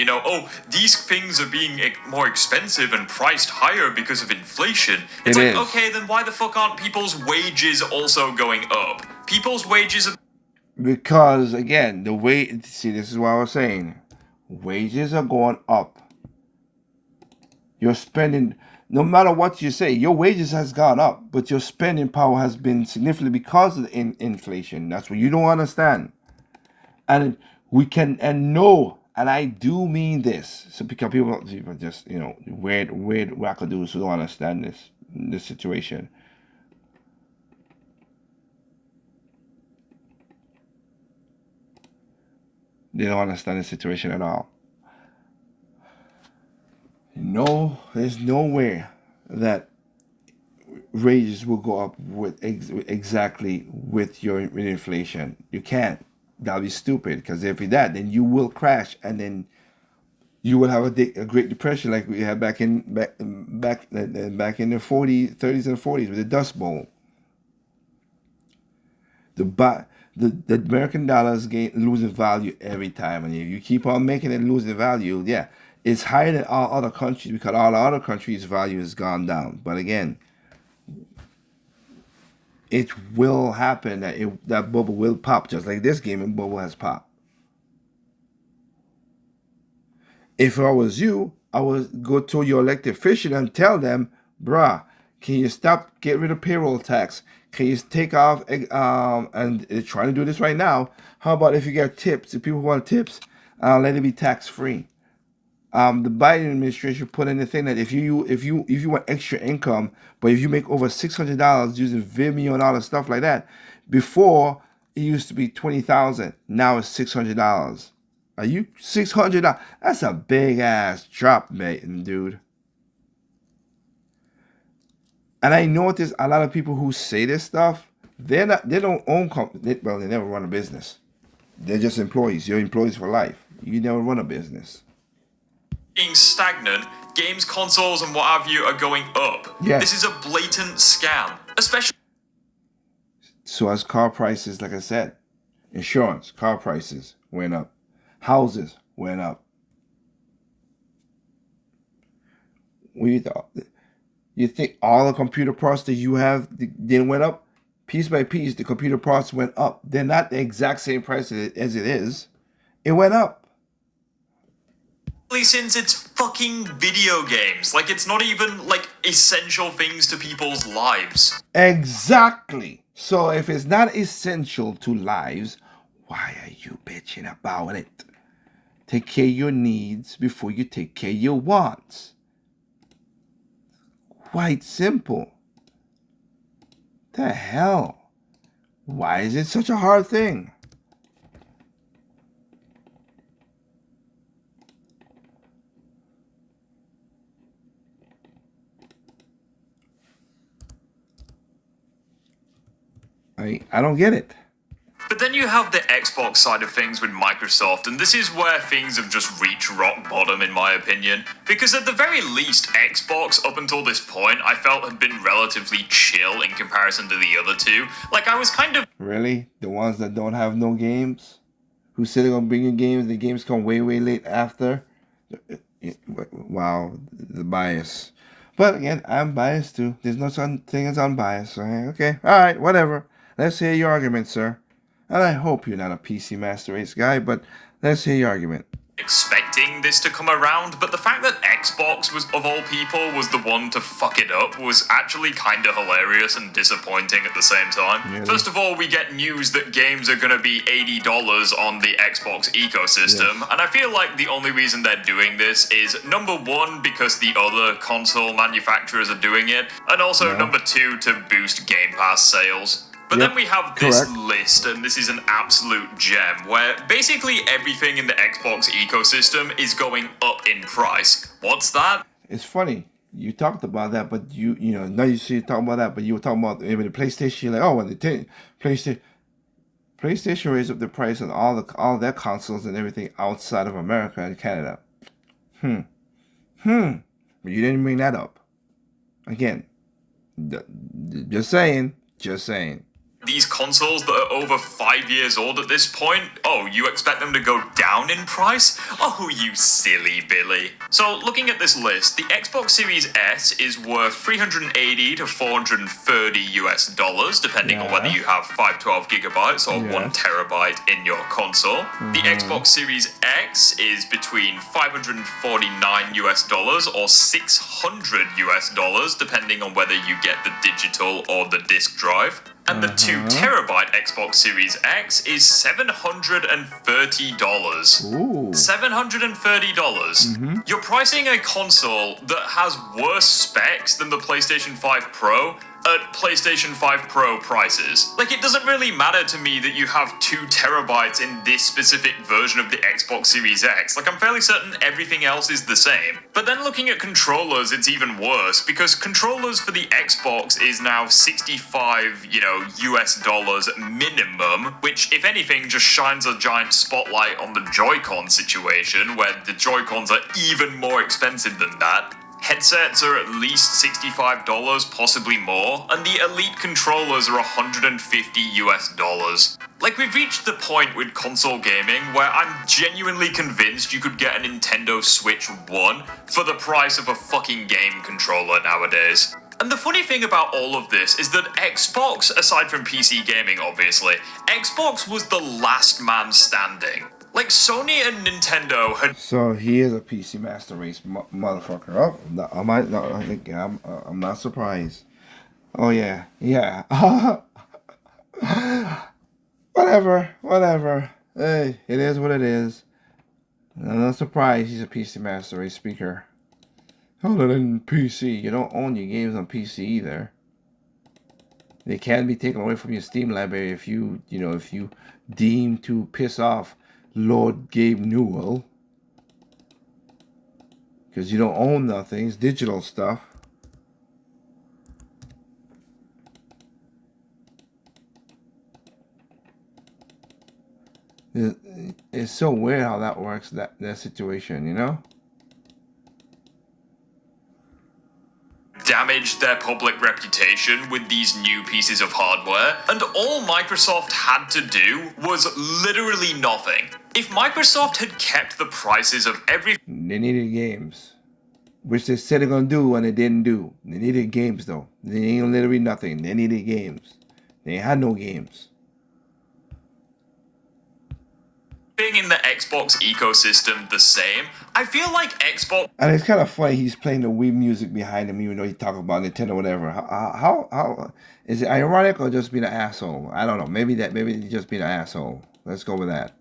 these things are being more expensive and priced higher because of inflation. It's okay, then why the fuck aren't people's wages also going up? People's wages are... Because, again, this is what I was saying. Wages are going up. You're spending... No matter what you say, your wages has gone up, but your spending power has been significantly because of the inflation. That's what you don't understand. And we can, and I do mean this. So because people just, weird wackadoos who don't understand this situation. They don't understand the situation at all. No, there's nowhere that wages will go up exactly with inflation. You can't. That'll be stupid. Because if that, then you will crash, and then you will have a Great Depression like we had back in the 30s and 40s with the Dust Bowl. The American dollar is losing value every time, and if you keep on making it losing value, yeah. It's higher than all other countries because all other countries' value has gone down. But again, it will happen that bubble will pop, just like this gaming bubble has popped. If I was you, I would go to your elected official and tell them, bruh, can you get rid of payroll tax? Can you take off, and they're trying to do this right now. How about if you get tips, if people want tips, let it be tax free. The Biden administration put in the thing that if you want extra income, but if you make over $600 using Vimeo and all the stuff like that, before it used to be $20,000, now it's $600. Are you $600? That's a big ass drop, mate, dude. And I notice a lot of people who say this stuff, they don't own well, they never run a business. They're just employees. You're employees for life. You never run a business. Being stagnant, games consoles and what have you are going up. Yes. This is a blatant scam, especially. So as car prices, like I said, insurance, car prices went up, houses went up. What do you thought? You think all the computer parts that you have didn't went up? Piece by piece, the computer parts went up. They're not the exact same price as it is. It went up. Since it's fucking video games. Like, it's not even, like, essential things to people's lives. Exactly. So if it's not essential to lives, why are you bitching about it? Take care of your needs before you take care of your wants. Quite simple. The hell? Why is it such a hard thing? I don't get it. But then you have the Xbox side of things with Microsoft, and this is where things have just reached rock bottom, in my opinion. Because at the very least, Xbox, up until this point, I felt had been relatively chill in comparison to the other two. Like, I was kind of... Really? The ones that don't have no games? Who said they're going to bring you games, the games come way, way late after? Wow, the bias. But again, I'm biased too. There's no such thing as unbiased. So, okay, alright, whatever. Let's hear your argument, sir. And I hope you're not a PC Master Race guy, but let's hear your argument. Expecting this to come around, but the fact that Xbox was, of all people, was the one to fuck it up was actually kind of hilarious and disappointing at the same time. Really? First of all, we get news that games are going to be $80 on the Xbox ecosystem, Yes. and I feel like the only reason they're doing this is, number one, because the other console manufacturers are doing it, and also, number two, to boost Game Pass sales. But Yep, then we have this correct. list, and this is an absolute gem, where basically everything in the Xbox ecosystem is going up in price. What's that? It's funny. You talked about that, but you know, now you see you talking about that, but you were talking about maybe the PlayStation. You're like, oh, when the PlayStation raised up the price on all their consoles and everything outside of America and Canada. But you didn't bring that up. Again, just saying. These consoles that are over 5 years old at this point, oh, you expect them to go down in price? Oh, you silly Billy. So, looking at this list, the Xbox Series S is worth $380 to $430 depending on whether you have 512 gigabytes or 1 terabyte in your console. The Xbox Series X is between $549 or $600 depending on whether you get the digital or the disc drive. And the 2 terabyte Xbox Series X is $730. Ooh. $730. You're pricing a console that has worse specs than the PlayStation 5 Pro at PlayStation 5 Pro prices. Like, it doesn't really matter to me that you have 2 terabytes in this specific version of the Xbox Series X. Like, I'm fairly certain everything else is the same. But then looking at controllers, it's even worse, because controllers for the Xbox is now $65, US dollars minimum, which, if anything, just shines a giant spotlight on the Joy-Con situation, where the Joy-Cons are even more expensive than that. Headsets are at least $65, possibly more, and the Elite controllers are $150 US dollars. Like, we've reached the point with console gaming where I'm genuinely convinced you could get a Nintendo Switch 1 for the price of a fucking game controller nowadays. And the funny thing about all of this is that Xbox, aside from PC gaming obviously, Xbox was the last man standing. Like, Sony and Nintendo had... So he is a PC Master Race motherfucker. Oh, no, I'm not surprised. Oh yeah. Whatever. Hey, it is what it is. I'm not surprised he's a PC Master Race speaker. Other than PC, you don't own your games on PC either. They can be taken away from your Steam library if you deem to piss off Lord Gabe Newell, because you don't own nothing. It's digital stuff. It's so weird how that works, that situation, you know? Damaged their public reputation with these new pieces of hardware, and all Microsoft had to do was literally nothing. If Microsoft had kept the prices of every They needed games, which they said they're gonna do and they didn't do. They needed games though. They ain't literally nothing. They needed games. They had no games. thing in the Xbox ecosystem the same, I feel like Xbox And it's kind of funny he's playing the Wii music behind him, even though he talking about Nintendo or whatever. How is it ironic or just being an asshole? I don't know. Maybe he's just being an asshole. Let's go with that.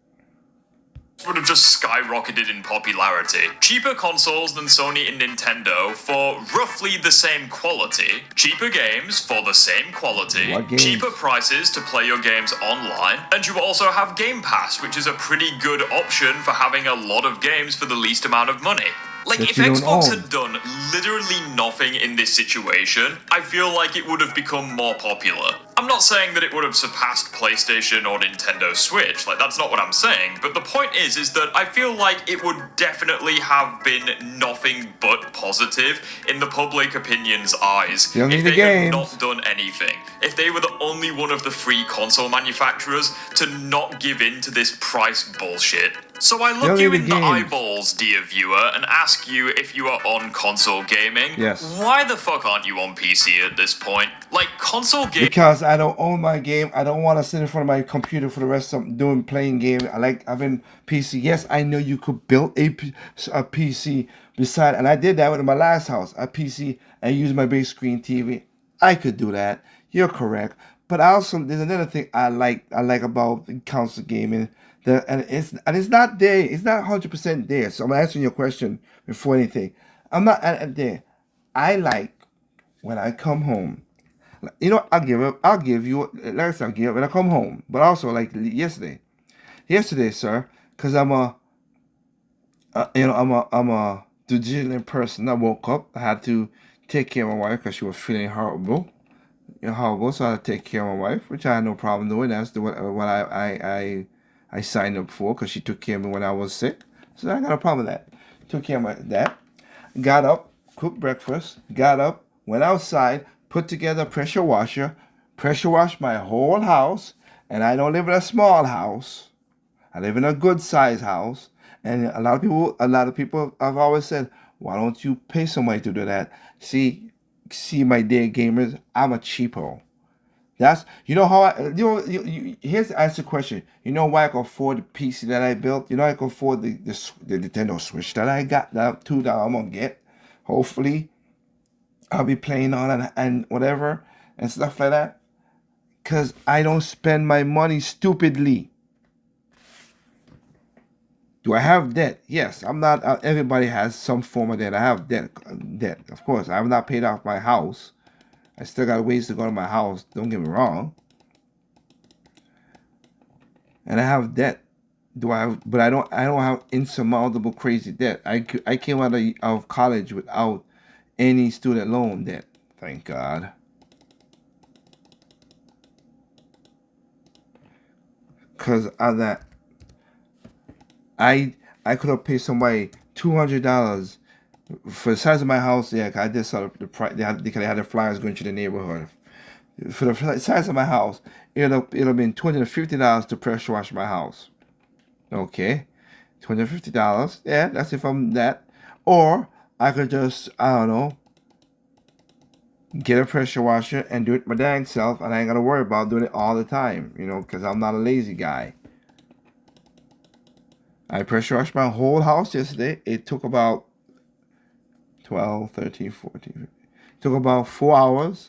would have just skyrocketed in popularity. Cheaper consoles than Sony and Nintendo for roughly the same quality, cheaper games for the same quality, What games? cheaper prices to play your games online, and you also have Game Pass, which is a pretty good option for having a lot of games for the least amount of money. Like, That if you don't Xbox own. had done literally nothing in this situation, I feel like it would have become more popular. I'm not saying that it would have surpassed PlayStation or Nintendo Switch, like, that's not what I'm saying, but the point is that I feel like it would definitely have been nothing but positive in the public opinion's eyes Still need if the they had games. not done anything. If they were the only one of the free console manufacturers to not give in to this price bullshit. So I look Still you need in the the games. eyeballs, dear viewer, and ask you if you are on console gaming. Yes. Why the fuck aren't you on PC at this point? Like, console gaming. Because I don't own my game. I don't want to sit in front of my computer for the rest of playing game. I like having PC. Yes, I know you could build a PC beside, and I did that with my last house. A PC and use my big screen TV. I could do that. You're correct. But also, there's another thing I like about console gaming. And it's not there. It's not 100% there. So I'm answering your question before anything. I'm not at there. I like when I come home. You know, I'll give you, like I said, I'll give when I come home. But also, like yesterday, sir, because I'm a diligent person. I woke up, I had to take care of my wife because she was feeling horrible. So I had to take care of my wife, which I had no problem doing. That's what I signed up for because she took care of me when I was sick. So I got a problem with that. Took care of that. Got up, cooked breakfast, got up, went outside, put together a pressure washed my whole house, and I don't live in a small house. I live in a good sized house. And a lot of people have always said, why don't you pay somebody to do that? See my dear gamers, I'm a cheapo. That's you know how here's the answer question. You know why I can afford the PC that I built? You know I can afford the Nintendo Switch that I got that I'm gonna get. Hopefully, I'll be playing on and whatever and stuff like that. Cause I don't spend my money stupidly. Do I have debt? Yes, I'm not. Everybody has some form of debt. I have debt. Debt, of course. I have not paid off my house. I still got ways to go to my house. Don't get me wrong. And I have debt. Do I have? But I don't. I don't have insurmountable crazy debt. I came out of college without any student loan debt. Thank God. Cause of that, I could have paid somebody $200 for the size of my house. Yeah, I just saw the price. They had the flyers going to the neighborhood. For the size of my house, it'll been $250 to pressure wash my house. Okay, $250. Yeah, that's if I'm that. Or I could just I don't know get a pressure washer and do it my dang self, and I ain't gotta worry about doing it all the time. You know, because I'm not a lazy guy. I pressure washed my whole house yesterday. It took about 12, 13, 14. It took about 4 hours.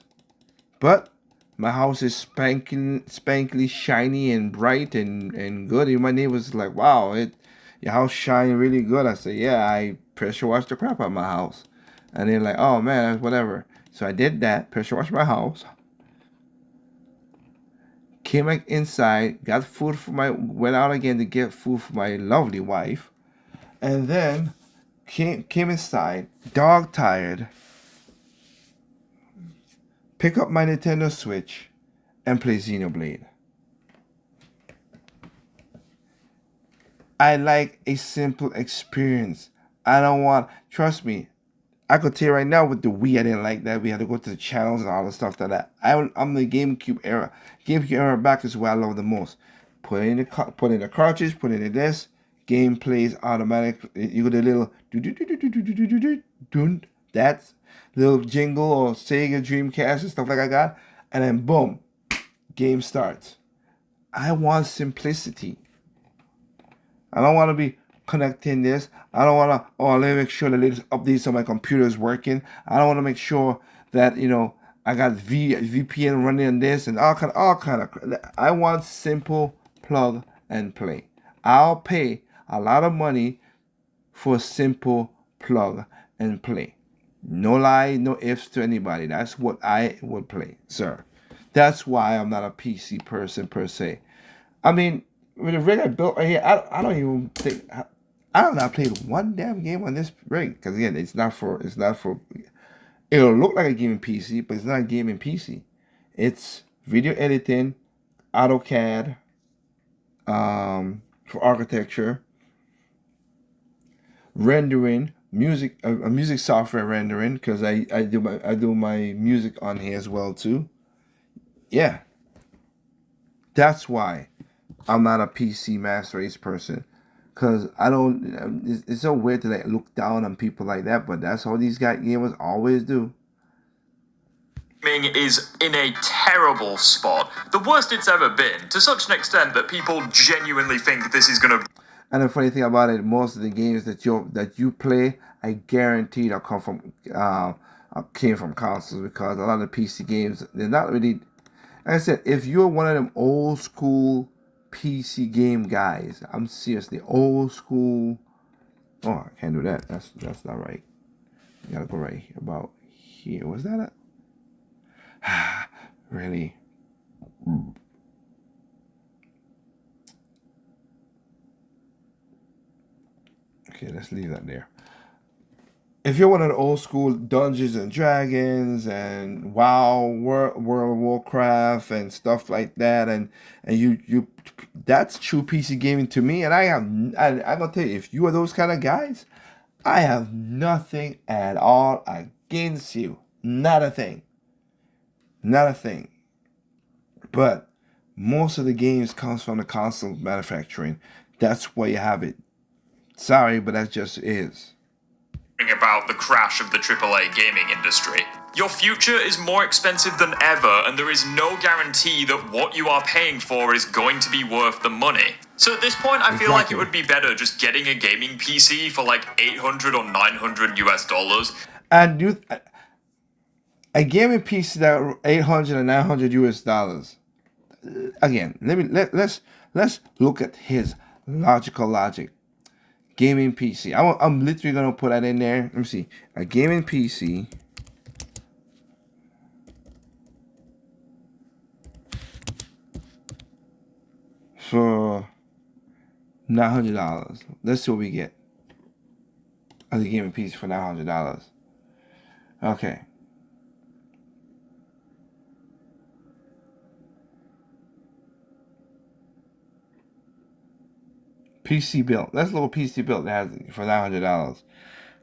But my house is spankly shiny and bright and good. And my neighbors like, wow, your house shine really good. I said, yeah, I pressure washed the crap out of my house. And they're like, oh man, whatever. So I did that, pressure washed my house. Came back inside, got food for went out again to get food for my lovely wife, and then came inside, dog tired, pick up my Nintendo Switch, and play Xenoblade. I like a simple experience. I don't want, trust me, I could tell you right now with the Wii, I didn't like that. We had to go to the channels and all the stuff like that. I'm the GameCube era. GameCube era back is what I love the most. Put in the cartridge, put in the disc, game plays automatic. You get a little that's little jingle or Sega Dreamcast and stuff like I got, and then boom, game starts. I want simplicity. I don't want to be connecting this. I don't want to, oh, let me make sure the latest updates on my computer is working. I don't want to make sure that, I got VPN running on this and all kind of. I want simple plug and play. I'll pay a lot of money for simple plug and play. No lie, no ifs to anybody. That's what I would play, sir. That's why I'm not a PC person per se. I mean, with the rig I built right here, I don't even think I have not played one damn game on this rig because again, it's not for. It'll look like a gaming PC, but it's not a gaming PC. It's video editing, AutoCAD, for architecture, rendering, music software rendering because I do my music on here as well too. Yeah, that's why I'm not a PC master race person. Cause I don't. It's so weird to like look down on people like that, but that's how these gamers always do. Gaming is in a terrible spot, the worst it's ever been, to such an extent that people genuinely think this is gonna. And the funny thing about it, most of the games that you play, I guarantee they'll came from consoles because a lot of the PC games they're not really. Like I said, if you're one of them old school PC game guys, I'm seriously old school. Oh, I can't do that. That's not right. You gotta go right here, about here. Was that it? Really? Okay, let's leave that there. If you're one of the old school Dungeons and Dragons and WoW, World of Warcraft and stuff like that, and you that's true PC gaming to me. And I'm gonna tell you, if you are those kind of guys, I have nothing at all against you. Not a thing. Not a thing. But most of the games comes from the console manufacturing. That's where you have it. Sorry, but that just is. About the crash of the AAA gaming industry. Your future is more expensive than ever, and there is no guarantee that what you are paying for is going to be worth the money. So at this point, I feel like it would be better just getting a gaming PC for like 800 or 900 US dollars. And a gaming PC that are 800 and 900 US dollars. Again, let's look at his logic. Gaming PC. I'm literally gonna put that in there. Let me see. A gaming PC for $900. Let's see what we get. As a gaming PC for $900. Okay. PC built. That's a little PC built that has for $900.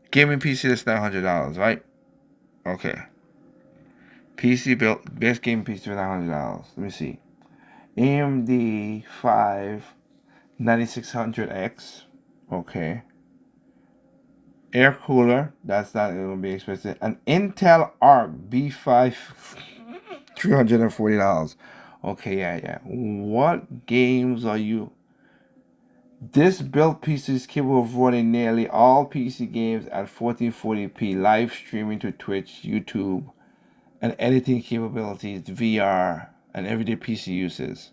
Gaming PC that's $900, right? Okay. PC built, best gaming PC for $900. Let me see. AMD 9600X. Okay. Air cooler. That's not going to be expensive. An Intel Arc B5 $340. Okay, yeah. What games are you? This build PC is capable of running nearly all PC games at 1440p, live streaming to Twitch, YouTube, and editing capabilities, VR, and everyday PC uses.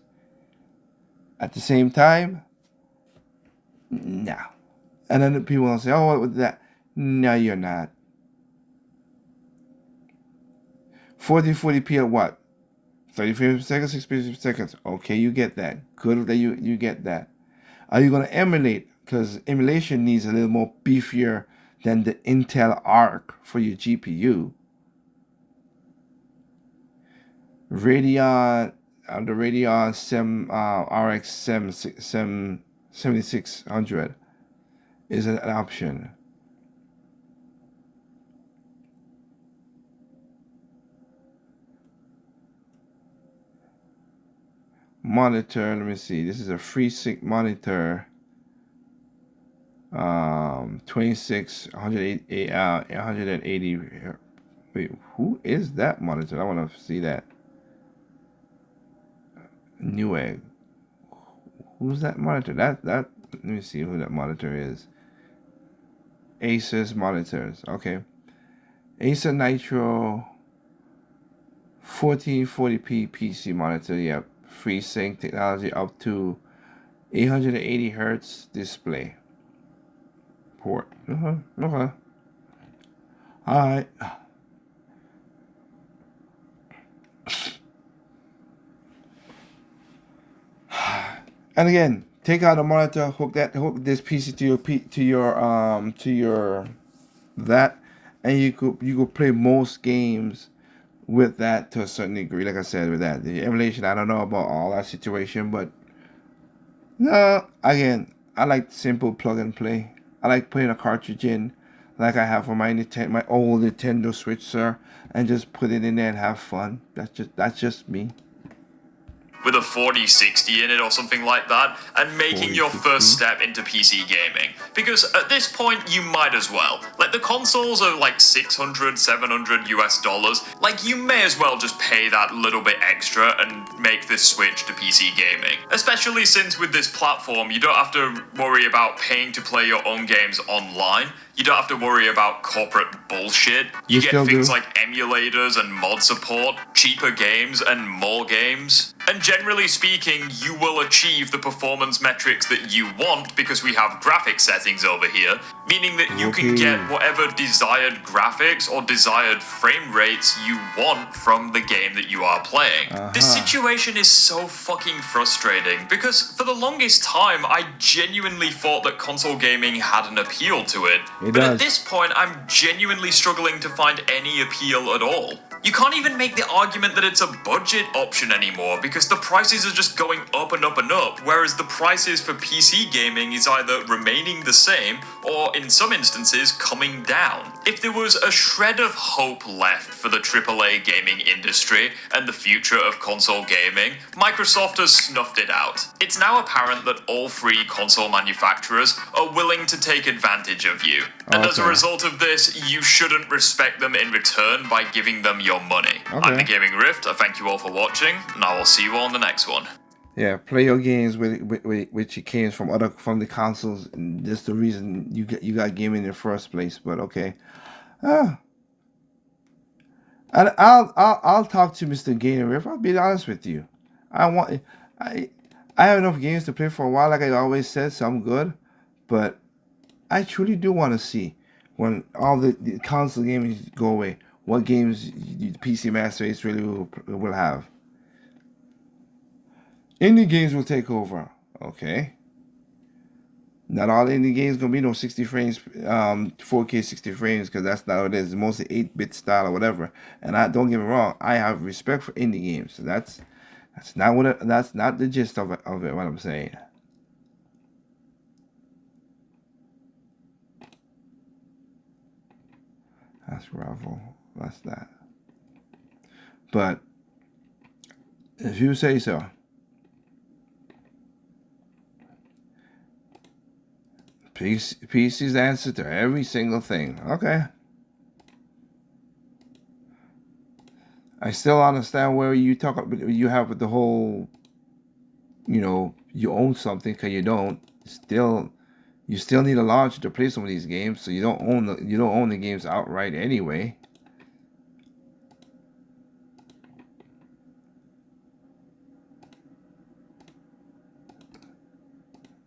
At the same time, no. And then people will say, oh, what was that? No, you're not. 1440p at what? 30 frames per second, 60 frames per second. Okay, you get that. Good that you get that. Are you gonna emulate? Because emulation needs a little more beefier than the Intel Arc for your GPU. Radeon, the Radeon 7 RX 7600 is an option. Monitor, let me see. This is a FreeSync monitor. 26 180. Wait, who is that monitor? I want to see that. Newegg. Who's that monitor? That let me see who that monitor is. Asus monitors. Okay. Acer Nitro 1440p PC monitor. Yep. FreeSync technology up to 880 hertz display port. Okay. All right. And again, take out the monitor, hook this PC to your that, and you could play most games with that to a certain degree. Like I said, with that, the emulation, I don't know about all that situation, but no, again, I like simple plug and play. I like putting a cartridge in, like I have for my old Nintendo Switch, sir, and just put it in there and have fun. That's just me. With a 4060 in it or something like that, and making your first step into PC gaming. Because at this point, you might as well. Like, the consoles are like $600, $700 US. Like, you may as well just pay that little bit extra and make this switch to PC gaming. Especially since with this platform, you don't have to worry about paying to play your own games online. You don't have to worry about corporate bullshit. You get things like emulators and mod support, cheaper games, and more games. And generally speaking, you will achieve the performance metrics that you want because we have graphics settings over here, meaning that you can get whatever desired graphics or desired frame rates you want from the game that you are playing. This situation is so fucking frustrating because for the longest time, I genuinely thought that console gaming had an appeal to it. But at this point, I'm genuinely struggling to find any appeal at all. You can't even make the argument that it's a budget option anymore because the prices are just going up and up and up, whereas the prices for PC gaming is either remaining the same or, in some instances, coming down. If there was a shred of hope left for the AAA gaming industry and the future of console gaming, Microsoft has snuffed it out. It's now apparent that all three console manufacturers are willing to take advantage of you. And as a result of this, you shouldn't respect them in return by giving them your money. I'm the Gaming Rift. I thank you all for watching, and I will see you all in the next one. Yeah, play your games with your games from the consoles. That's the reason you got gaming in the first place. But okay, and I'll talk to Mr. Gaming Rift. I'll be honest with you. I have enough games to play for a while, like I always said, so I'm good. But I truly do want to see when all the console gaming go away, what games the PC Master Race really will have. Indie games will take over. Okay. Not all indie games gonna be no 60 frames, 4K 60 frames, because that's not what it is. It's mostly 8-bit style or whatever. And I don't get me wrong, I have respect for indie games. So that's not the gist of it. What I'm saying. That's Ravel. That's that. But if you say so. PC's answer to every single thing. Okay. I still understand where you have with the whole, you own something because you don't. You still need a launcher to play some of these games, so you don't own the games outright anyway.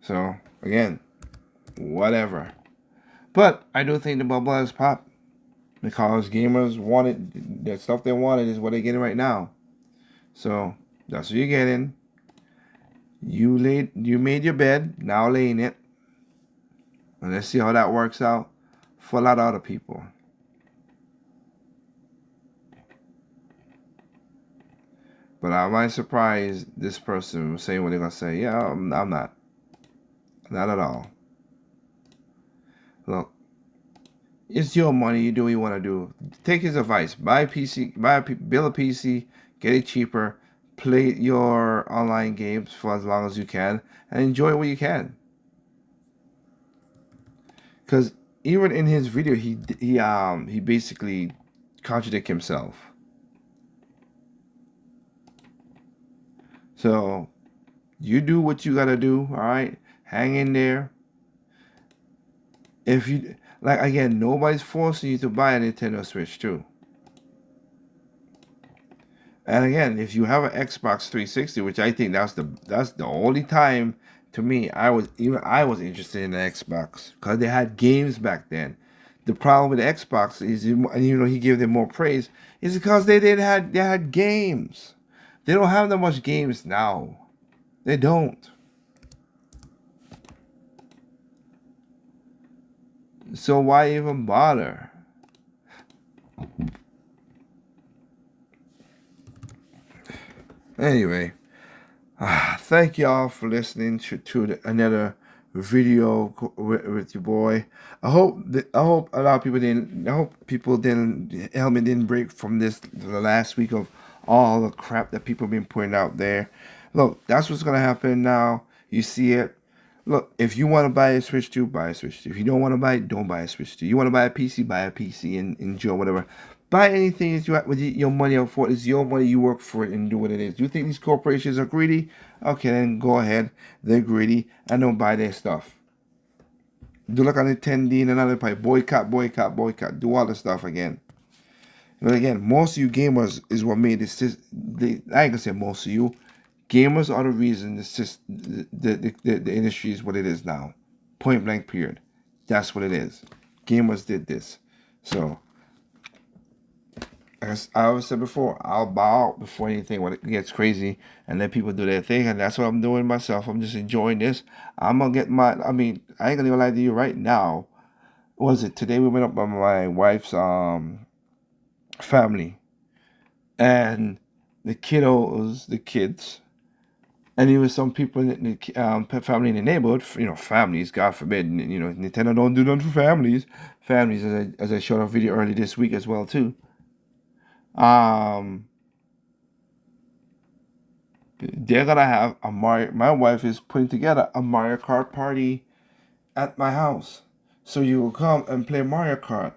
So again, whatever. But I do think the bubble has popped because gamers wanted the stuff they wanted is what they're getting right now. So that's what you're getting. You made your bed, now lay in it. And let's see how that works out for a lot of other people. But I might surprise this person saying what they're gonna say. Yeah, I'm not. Not at all. Look, it's your money. You do what you want to do. Take his advice. Buy a PC. Build a PC. Get it cheaper. Play your online games for as long as you can, and enjoy what you can. Because even in his video, he basically contradict himself. So you do what you gotta do. All right, hang in there. If you like, again, nobody's forcing you to buy a Nintendo Switch too. And again, if you have an Xbox 360, which I think that's the only time to me I was interested in the Xbox because they had games back then. The problem with the Xbox is, and he gave them more praise, is because they had games. They don't have that much games now. They don't. So why even bother? Anyway, thank y'all for listening to another video with your boy. I hope a lot of people didn't. I hope people didn't. Helmet didn't break from the last week of all the crap that people been putting out there. Look, that's what's gonna happen now. You see it. Look, if you want to buy a Switch 2, buy a Switch 2. If you don't want to buy it, don't buy a Switch 2. You want to buy a PC, buy a PC and enjoy whatever. Buy anything that you have with your money up for. It's your money. You work for it and do what it is. Do you think these corporations are greedy? Okay, then go ahead. They're greedy and don't buy their stuff. Do like on Nintendo and another pipe. Boycott, boycott, boycott. Do all the stuff again. But again, most of you gamers is what made this. I ain't gonna say most of you. Gamers are the reason the industry is what it is now. Point blank period. That's what it is. Gamers did this. So, as I always said before, I'll bow out before anything when it gets crazy and let people do their thing. And that's what I'm doing myself. I'm just enjoying this. I'm going to get I ain't going to lie to you right now. What was it? Today we went up by my wife's family. And the kids, and there was some people in the family in the neighborhood, families, God forbid, Nintendo don't do nothing for families. Families, as I showed a video early this week as well too. They're gonna have a Mario. My wife is putting together a Mario Kart party at my house, so you will come and play Mario Kart.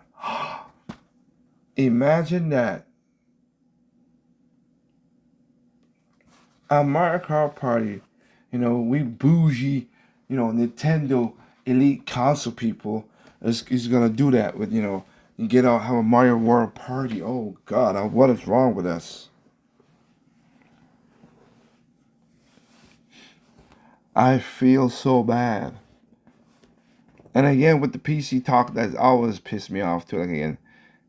Imagine that, a Mario Kart party. We bougie, Nintendo elite console people is gonna do that with you get out have a Mario World party. Oh God, what is wrong with us? I feel so bad. And again, with the PC talk, that's always pissed me off too. Like again,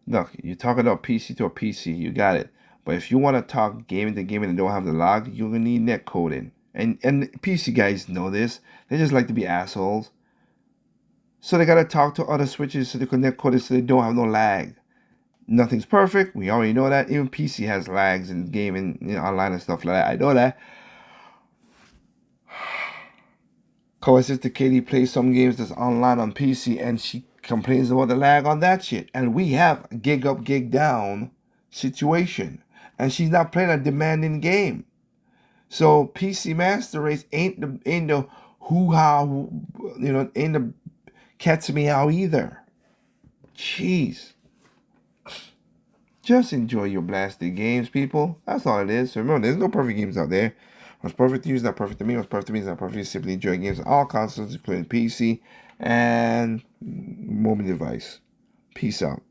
look, you talk about PC to a PC, you got it. But if you want to talk gaming to gaming and don't have the log, you're gonna need net coding. And PC guys know this. They just like to be assholes. So they gotta talk to other switches so they can net code it so they don't have no lag. Nothing's perfect. We already know that. Even PC has lags in gaming, online and stuff like that. I know that. Cause my sister Katie plays some games that's online on PC and she complains about the lag on that shit. And we have a gig up, gig down situation. And she's not playing a demanding game. So PC Master Race ain't the hoo-ha, ain't the cat's meow either. Jeez. Just enjoy your blasted games, people. That's all it is. Remember, there's no perfect games out there. What's perfect to you is not perfect to me. What's perfect to me is not perfect. You simply enjoy games on all consoles, including PC and mobile device. Peace out.